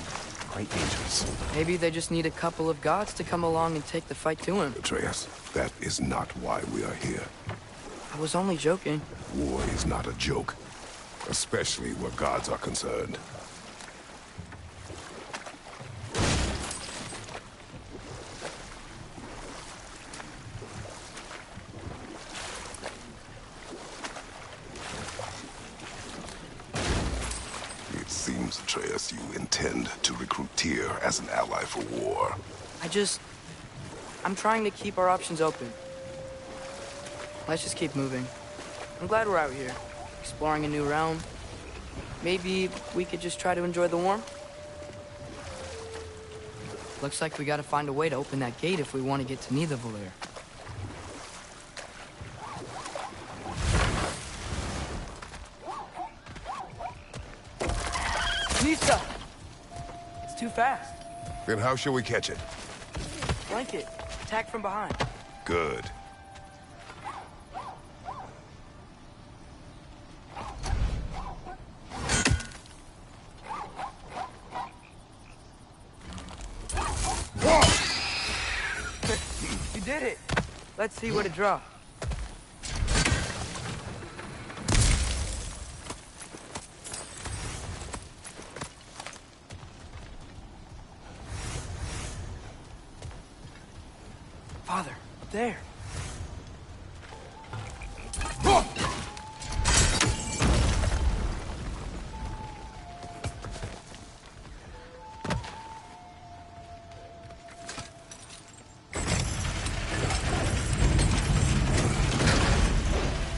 quite dangerous. Maybe they just need a couple of gods to come along and take the fight to him. Atreus, that is not why we are here. I was only joking. War is not a joke, especially where gods are concerned. It seems, Atreus, you intend to recruit Tyr as an ally for war. I'm trying to keep our options open. Let's just keep moving. I'm glad we're out here, exploring a new realm. Maybe we could just try to enjoy the warmth? Looks like we gotta find a way to open that gate if we want to get to Nidavellir. Nista! It's too fast. Then how shall we catch it? Flank it. Attack from behind. Good. You did it. Let's see what it dropped. Father, up there.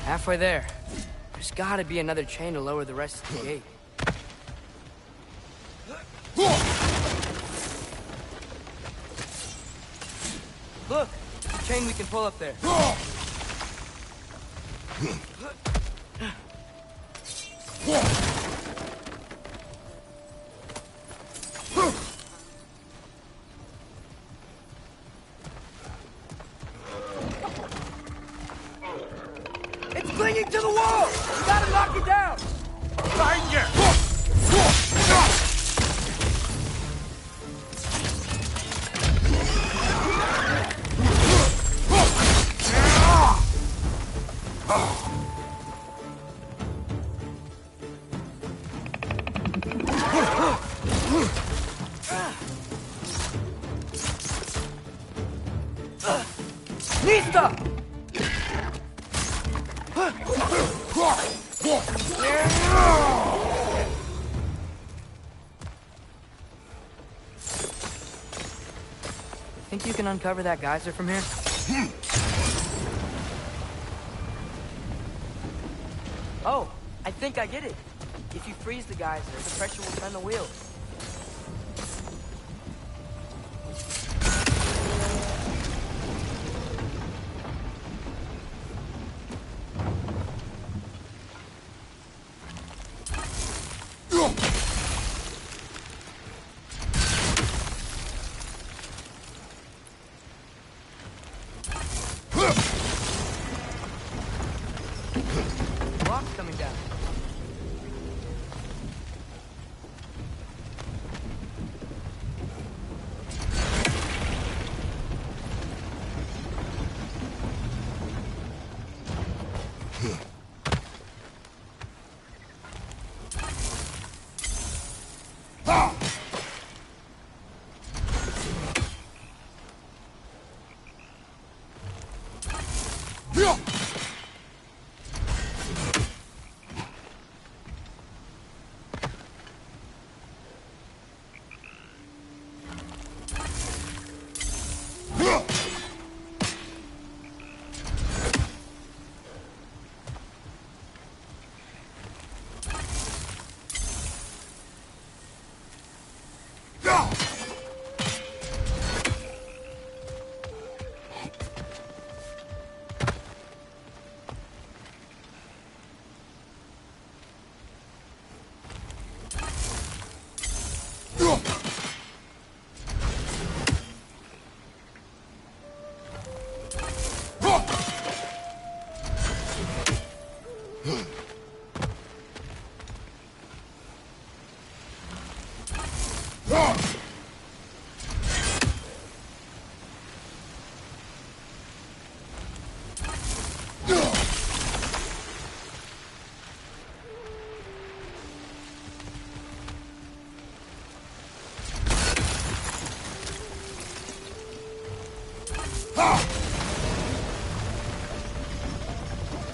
Halfway there. There's gotta be another chain to lower the rest of the gate. Look! There's a chain we can pull up there. It's clinging to the wall! You gotta knock it down! Behind you! Nista! Think you can uncover that geyser from here? Oh, I think I get it. If you freeze the geyser, the pressure will turn the wheels. Block's coming down.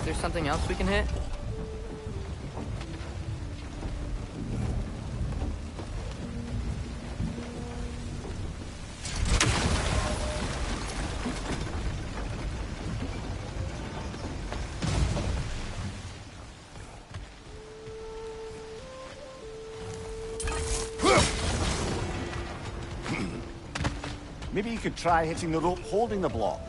Is there something else we can hit? Maybe you could try hitting the rope holding the block.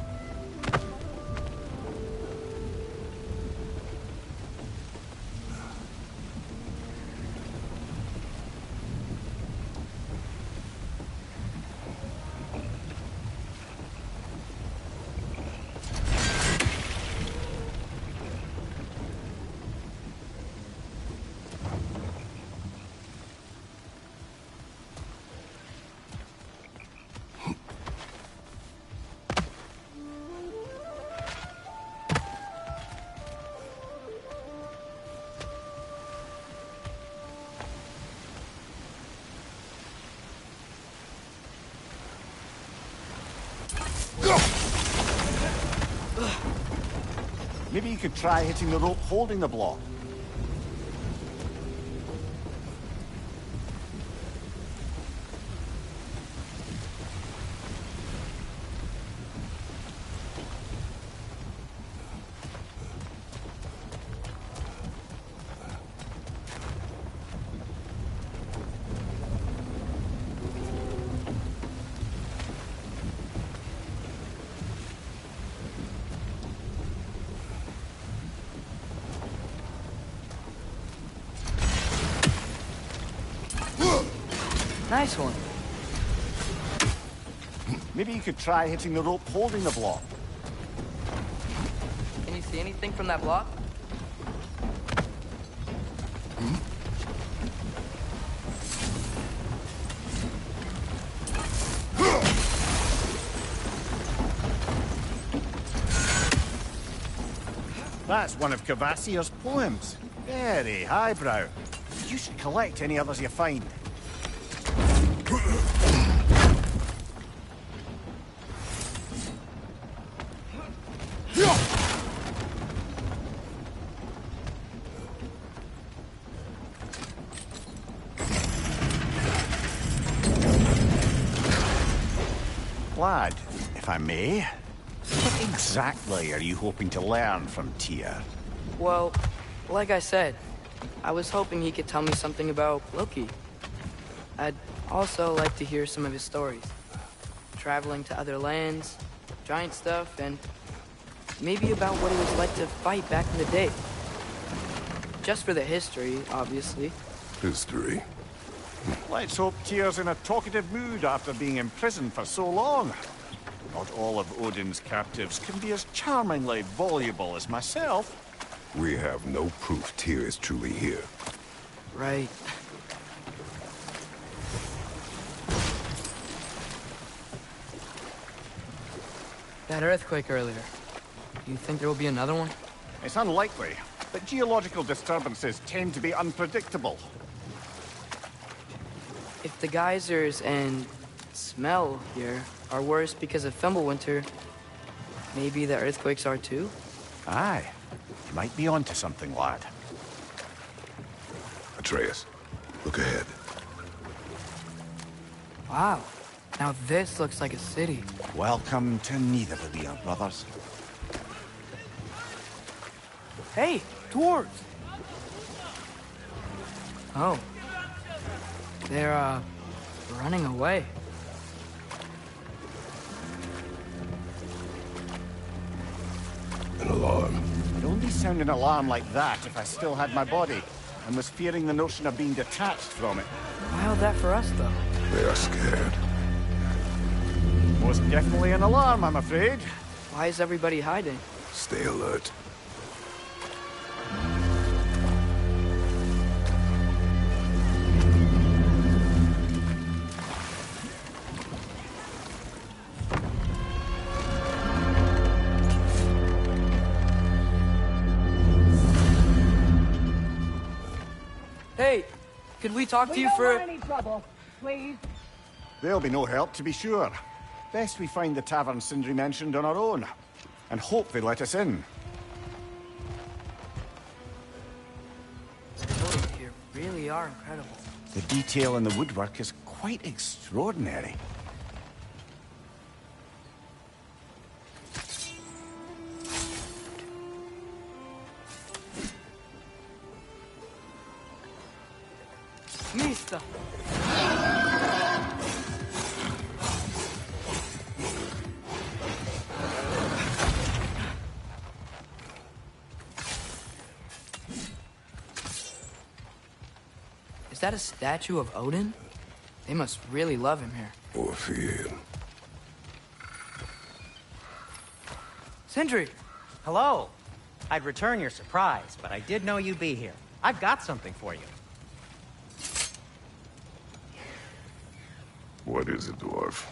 Maybe you could try hitting the rope holding the block. Nice one. Maybe you could try hitting the rope holding the block. Can you see anything from that block? That's one of Cavassier's poems. Very highbrow. You should collect any others you find. Lad, if I may, what exactly are you hoping to learn from Tyr? Well, like I said, I was hoping he could tell me something about Loki. I'd also like to hear some of his stories. Traveling to other lands, giant stuff, and maybe about what it was like to fight back in the day. Just for the history, obviously. History? Let's hope Tyr's in a talkative mood after being imprisoned for so long. Not all of Odin's captives can be as charmingly voluble as myself. We have no proof Tyr is truly here. Right. That earthquake earlier. Do you think there will be another one? It's unlikely, but geological disturbances tend to be unpredictable. If the geysers and smell here are worse because of Fimbulwinter, maybe the earthquakes are too? Aye. You might be onto something, lad. Atreus, look ahead. Wow. Now this looks like a city. Welcome to Nidavellir, brothers. Hey, dwarves! Oh. They're, running away. An alarm. I'd only sound an alarm like that if I still had my body, and was fearing the notion of being detached from it. Wild that for us, though. They are scared. Most definitely an alarm, I'm afraid. Why is everybody hiding? Stay alert. Hey, could we talk to you for... We don't want any trouble, please. There'll be no help, to be sure. Best we find the tavern Sindri mentioned on our own, and hope they let us in. The buildings here really are incredible. The detail in the woodwork is quite extraordinary. Mista! Is that a statue of Odin? They must really love him here. Or fear him. Sindri! Hello. I'd return your surprise, but I did know you'd be here. I've got something for you. What is it, dwarf?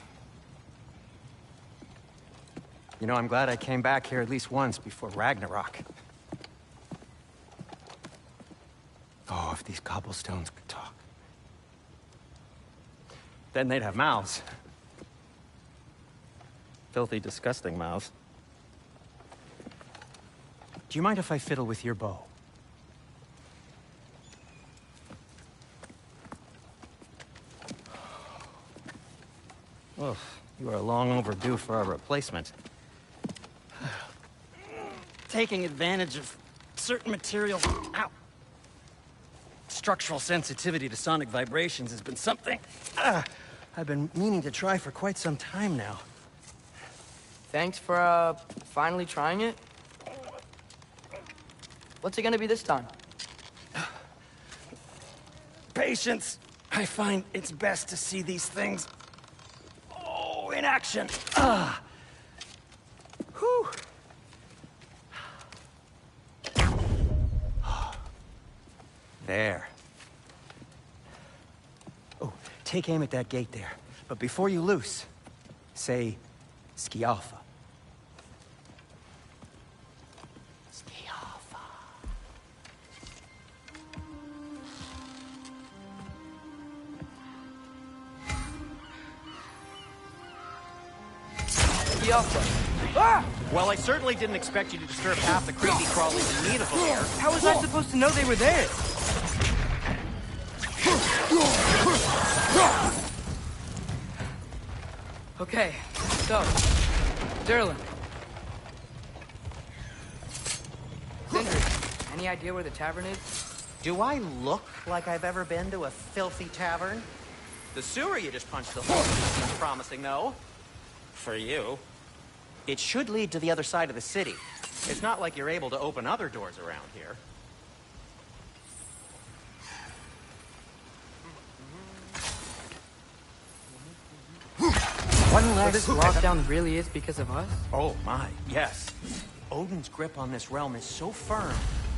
You know, I'm glad I came back here at least once before Ragnarok. Oh, if these cobblestones could talk. Then they'd have mouths. Filthy, disgusting mouths. Do you mind if I fiddle with your bow? Oh, you are long overdue for a replacement. Taking advantage of certain materials. Ow! Structural sensitivity to sonic vibrations has been something I've been meaning to try for quite some time now. Thanks for, finally trying it. What's it gonna be this time? Patience. I find it's best to see these things, in action. Whew. There. Oh, take aim at that gate there. But before you loose, say, Skialfa. Skialfa. Skialfa. Ah! Well, I certainly didn't expect you to disturb half the creepy crawlies in need of them here. How was I supposed to know they were there? Okay, so, Durlin. Sindri, any idea where the tavern is? Do I look like I've ever been to a filthy tavern? The sewer you just punched the hole seems promising, though. For you. It should lead to the other side of the city. It's not like you're able to open other doors around here. So this lockdown really is because of us? Oh my, yes. Odin's grip on this realm is so firm,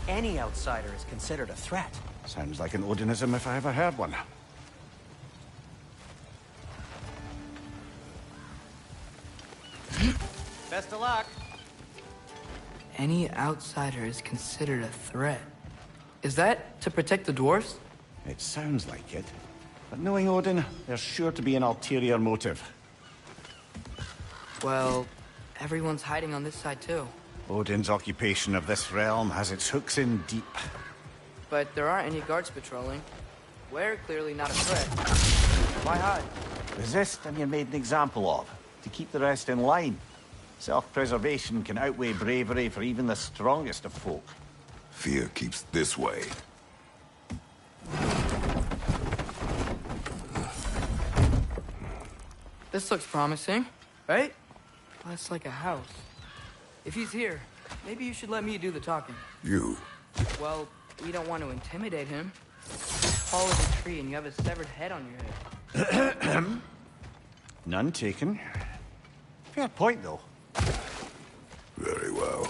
any outsider is considered a threat. Sounds like an Odinism if I ever heard one. Best of luck. Any outsider is considered a threat. Is that to protect the dwarves? It sounds like it. But knowing Odin, there's sure to be an ulterior motive. Well, everyone's hiding on this side too. Odin's occupation of this realm has its hooks in deep. But there aren't any guards patrolling. We're clearly not a threat. Why hide? Resist and you're made an example of, to keep the rest in line. Self-preservation can outweigh bravery for even the strongest of folk. Fear keeps this way. This looks promising, right? That's like a house. If he's here, maybe you should let me do the talking. You? Well, we don't want to intimidate him. Tall as a tree and you have a severed head on your head. None taken. Fair point, though. Very well.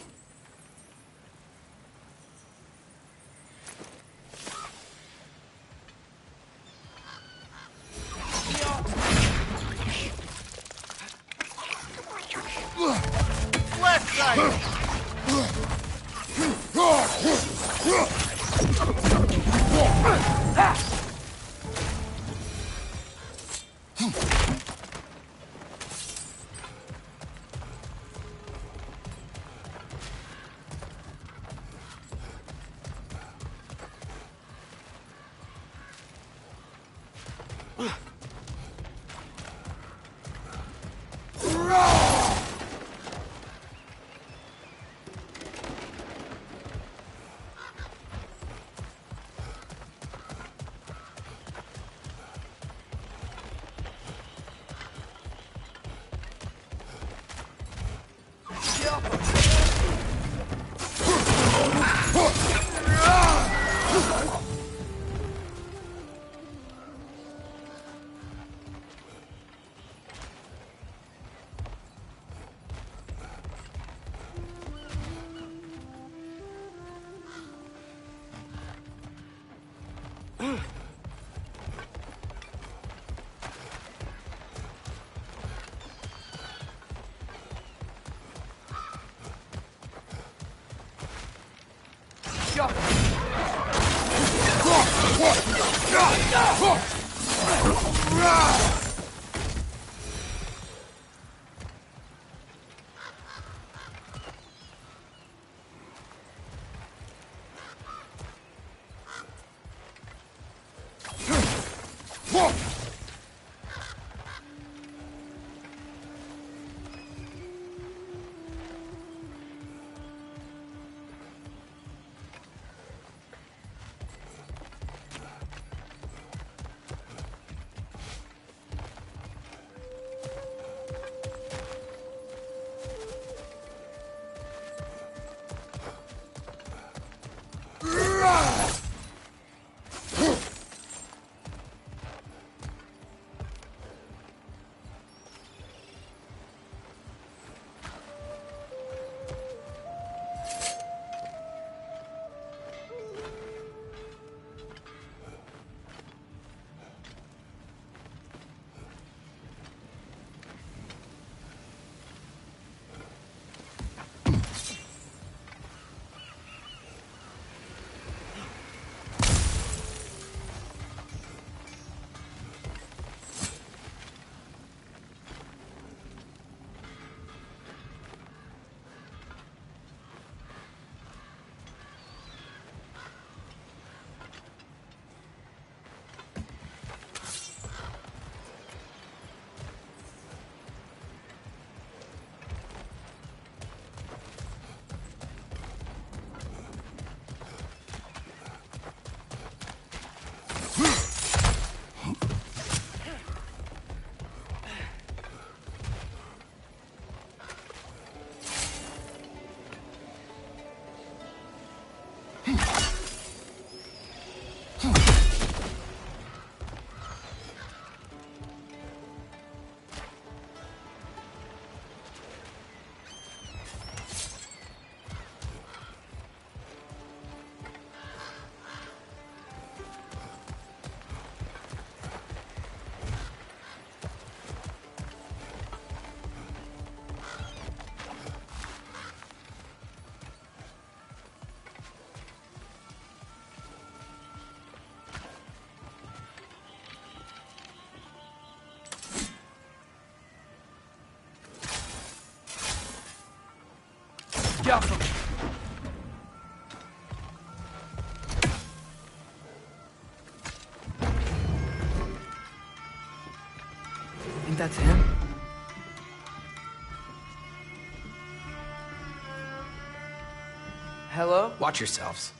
Left side! out for me. Think that's him? Hello? Watch yourselves.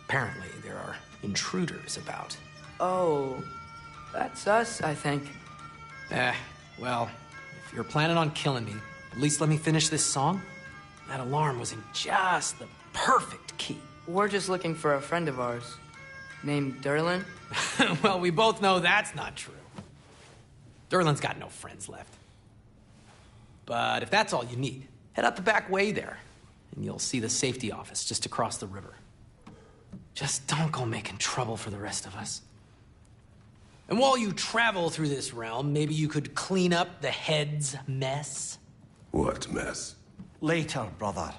Apparently, there are intruders about. Oh, that's us, I think. Well, if you're planning on killing me, at least let me finish this song. That alarm was in just the perfect key. We're just looking for a friend of ours, named Derlin. Well, we both know that's not true. Derlin's got no friends left. But if that's all you need, head out the back way there, and you'll see the safety office just across the river. Just don't go making trouble for the rest of us. And while you travel through this realm, maybe you could clean up the head's mess? What mess? Later, brother.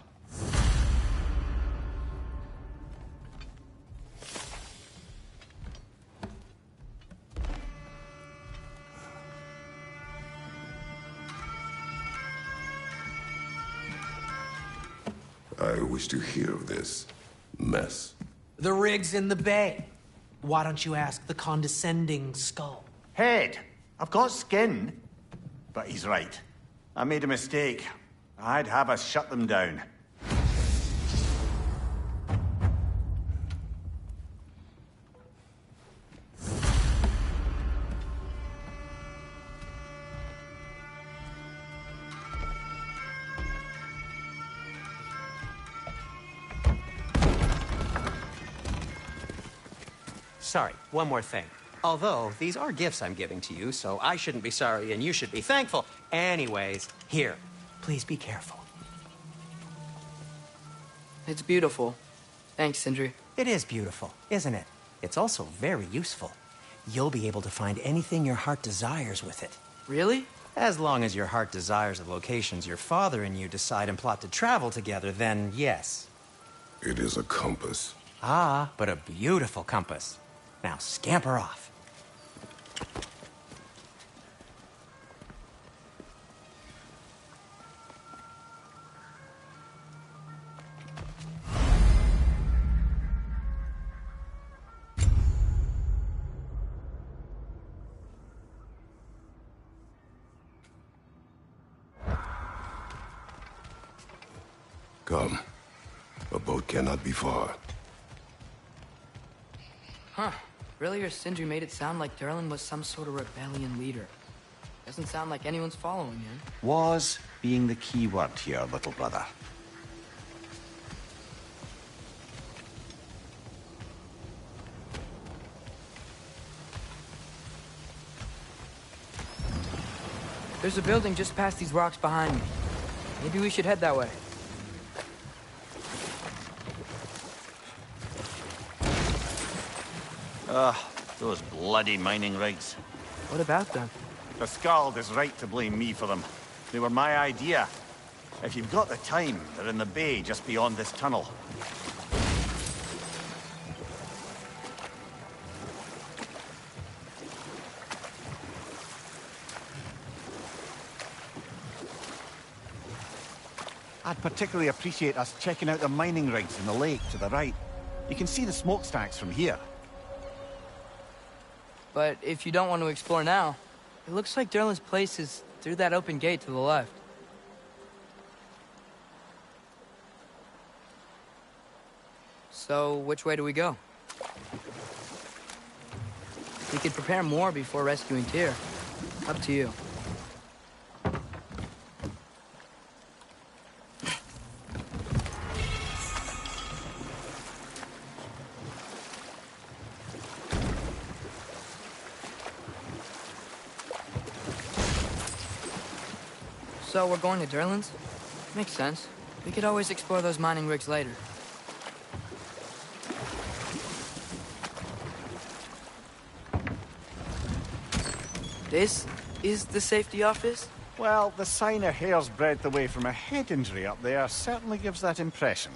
I wish to hear of this mess. The rig's in the bay. Why don't you ask the condescending skull? Head, I've got skin. But he's right. I made a mistake. I'd have us shut them down. Sorry, one more thing. Although, these are gifts I'm giving to you, so I shouldn't be sorry and you should be thankful. Anyways, here, please be careful. It's beautiful. Thanks, Sindri. It is beautiful, isn't it? It's also very useful. You'll be able to find anything your heart desires with it. Really? As long as your heart desires the locations your father and you decide and plot to travel together, then yes. It is a compass. Ah, but a beautiful compass. Now scamper off. Come. A boat cannot be far. Huh. Earlier, Sindri made it sound like Derlin was some sort of rebellion leader. Doesn't sound like anyone's following him. Was being the key word here, little brother. There's a building just past these rocks behind me. Maybe we should head that way. Those bloody mining rigs. What about them? The Skald is right to blame me for them. They were my idea. If you've got the time, they're in the bay just beyond this tunnel. I'd particularly appreciate us checking out the mining rigs in the lake to the right. You can see the smokestacks from here. But if you don't want to explore now, it looks like Derlin's place is through that open gate to the left. So, which way do we go? We could prepare more before rescuing Tyr. Up to you. So we're going to Derlin's? Makes sense. We could always explore those mining rigs later. This is the safety office? Well, the sign a hair's breadth away from a head injury up there certainly gives that impression.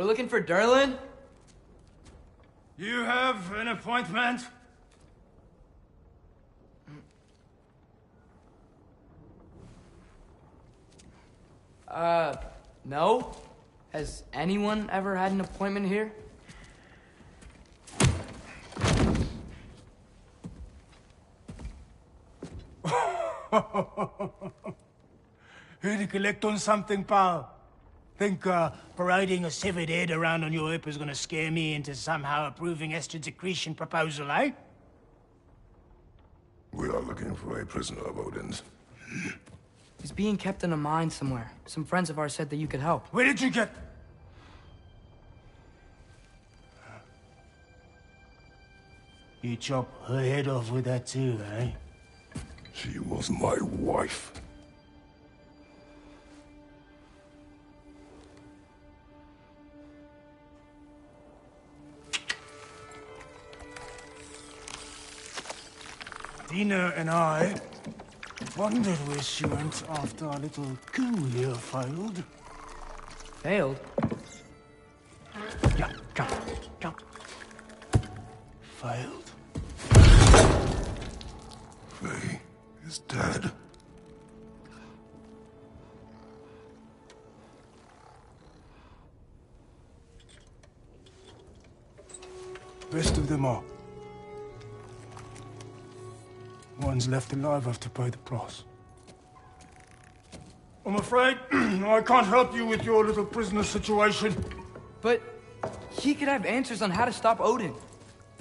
We're looking for Durlin? You have an appointment? No. Has anyone ever had an appointment here? Here to collect on something, pal? Think, parading a severed head around on your hip is gonna scare me into somehow approving Estrid's accretion proposal, eh? We are looking for a prisoner of Odin's. He's being kept in a mine somewhere. Some friends of ours said that you could help. Where did you get... You chop her head off with that too, eh? She was my wife. Dina and I wondered where she went after our little coup here failed. Failed? Yeah, jump. Failed. Faye is dead. Rest of them are. One's left alive have to pay the price. I'm afraid I can't help you with your little prisoner situation. But he could have answers on how to stop Odin.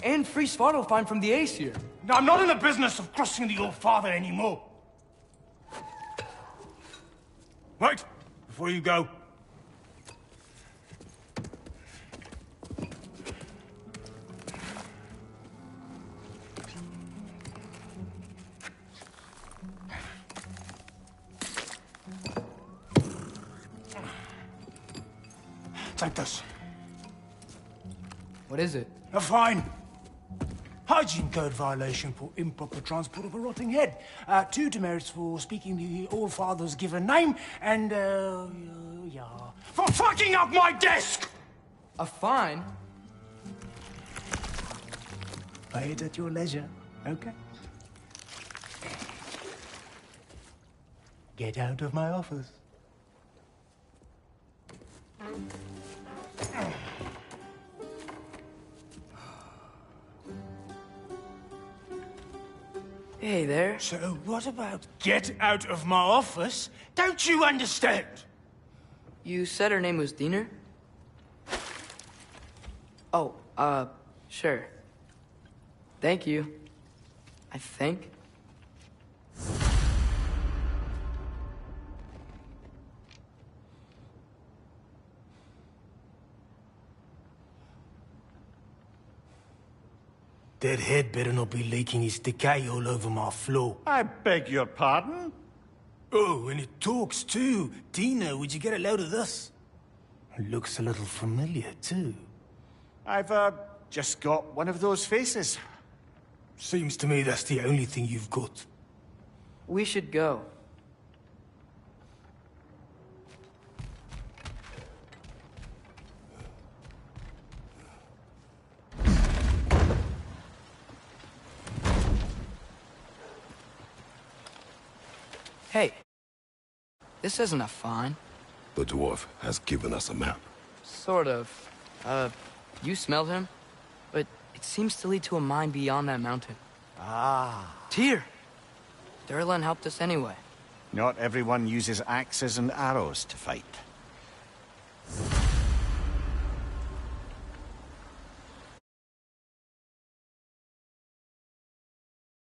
And free Svartalfheim from the Aesir. Now, I'm not in the business of crossing the old father anymore. Right, before you go. Take this. What is it? A fine. Hygiene code violation for improper transport of a rotting head. 2 demerits for speaking the All-Father's given name, and, yeah. For fucking up my desk! A fine? Pay it at your leisure, okay? Get out of my office. Hey there. So what about get out of my office? Don't you understand? You said her name was Diener? Oh, sure. Thank you. I think. That head better not be leaking his decay all over my floor. I beg your pardon? Oh, and it talks too. Dina, would you get a load of this? It looks a little familiar too. I've, just got one of those faces. Seems to me that's the only thing you've got. We should go. Hey, this isn't a fine. The dwarf has given us a map. Sort of. You smelled him? But it seems to lead to a mine beyond that mountain. Ah. Tyr! Durlin helped us anyway. Not everyone uses axes and arrows to fight.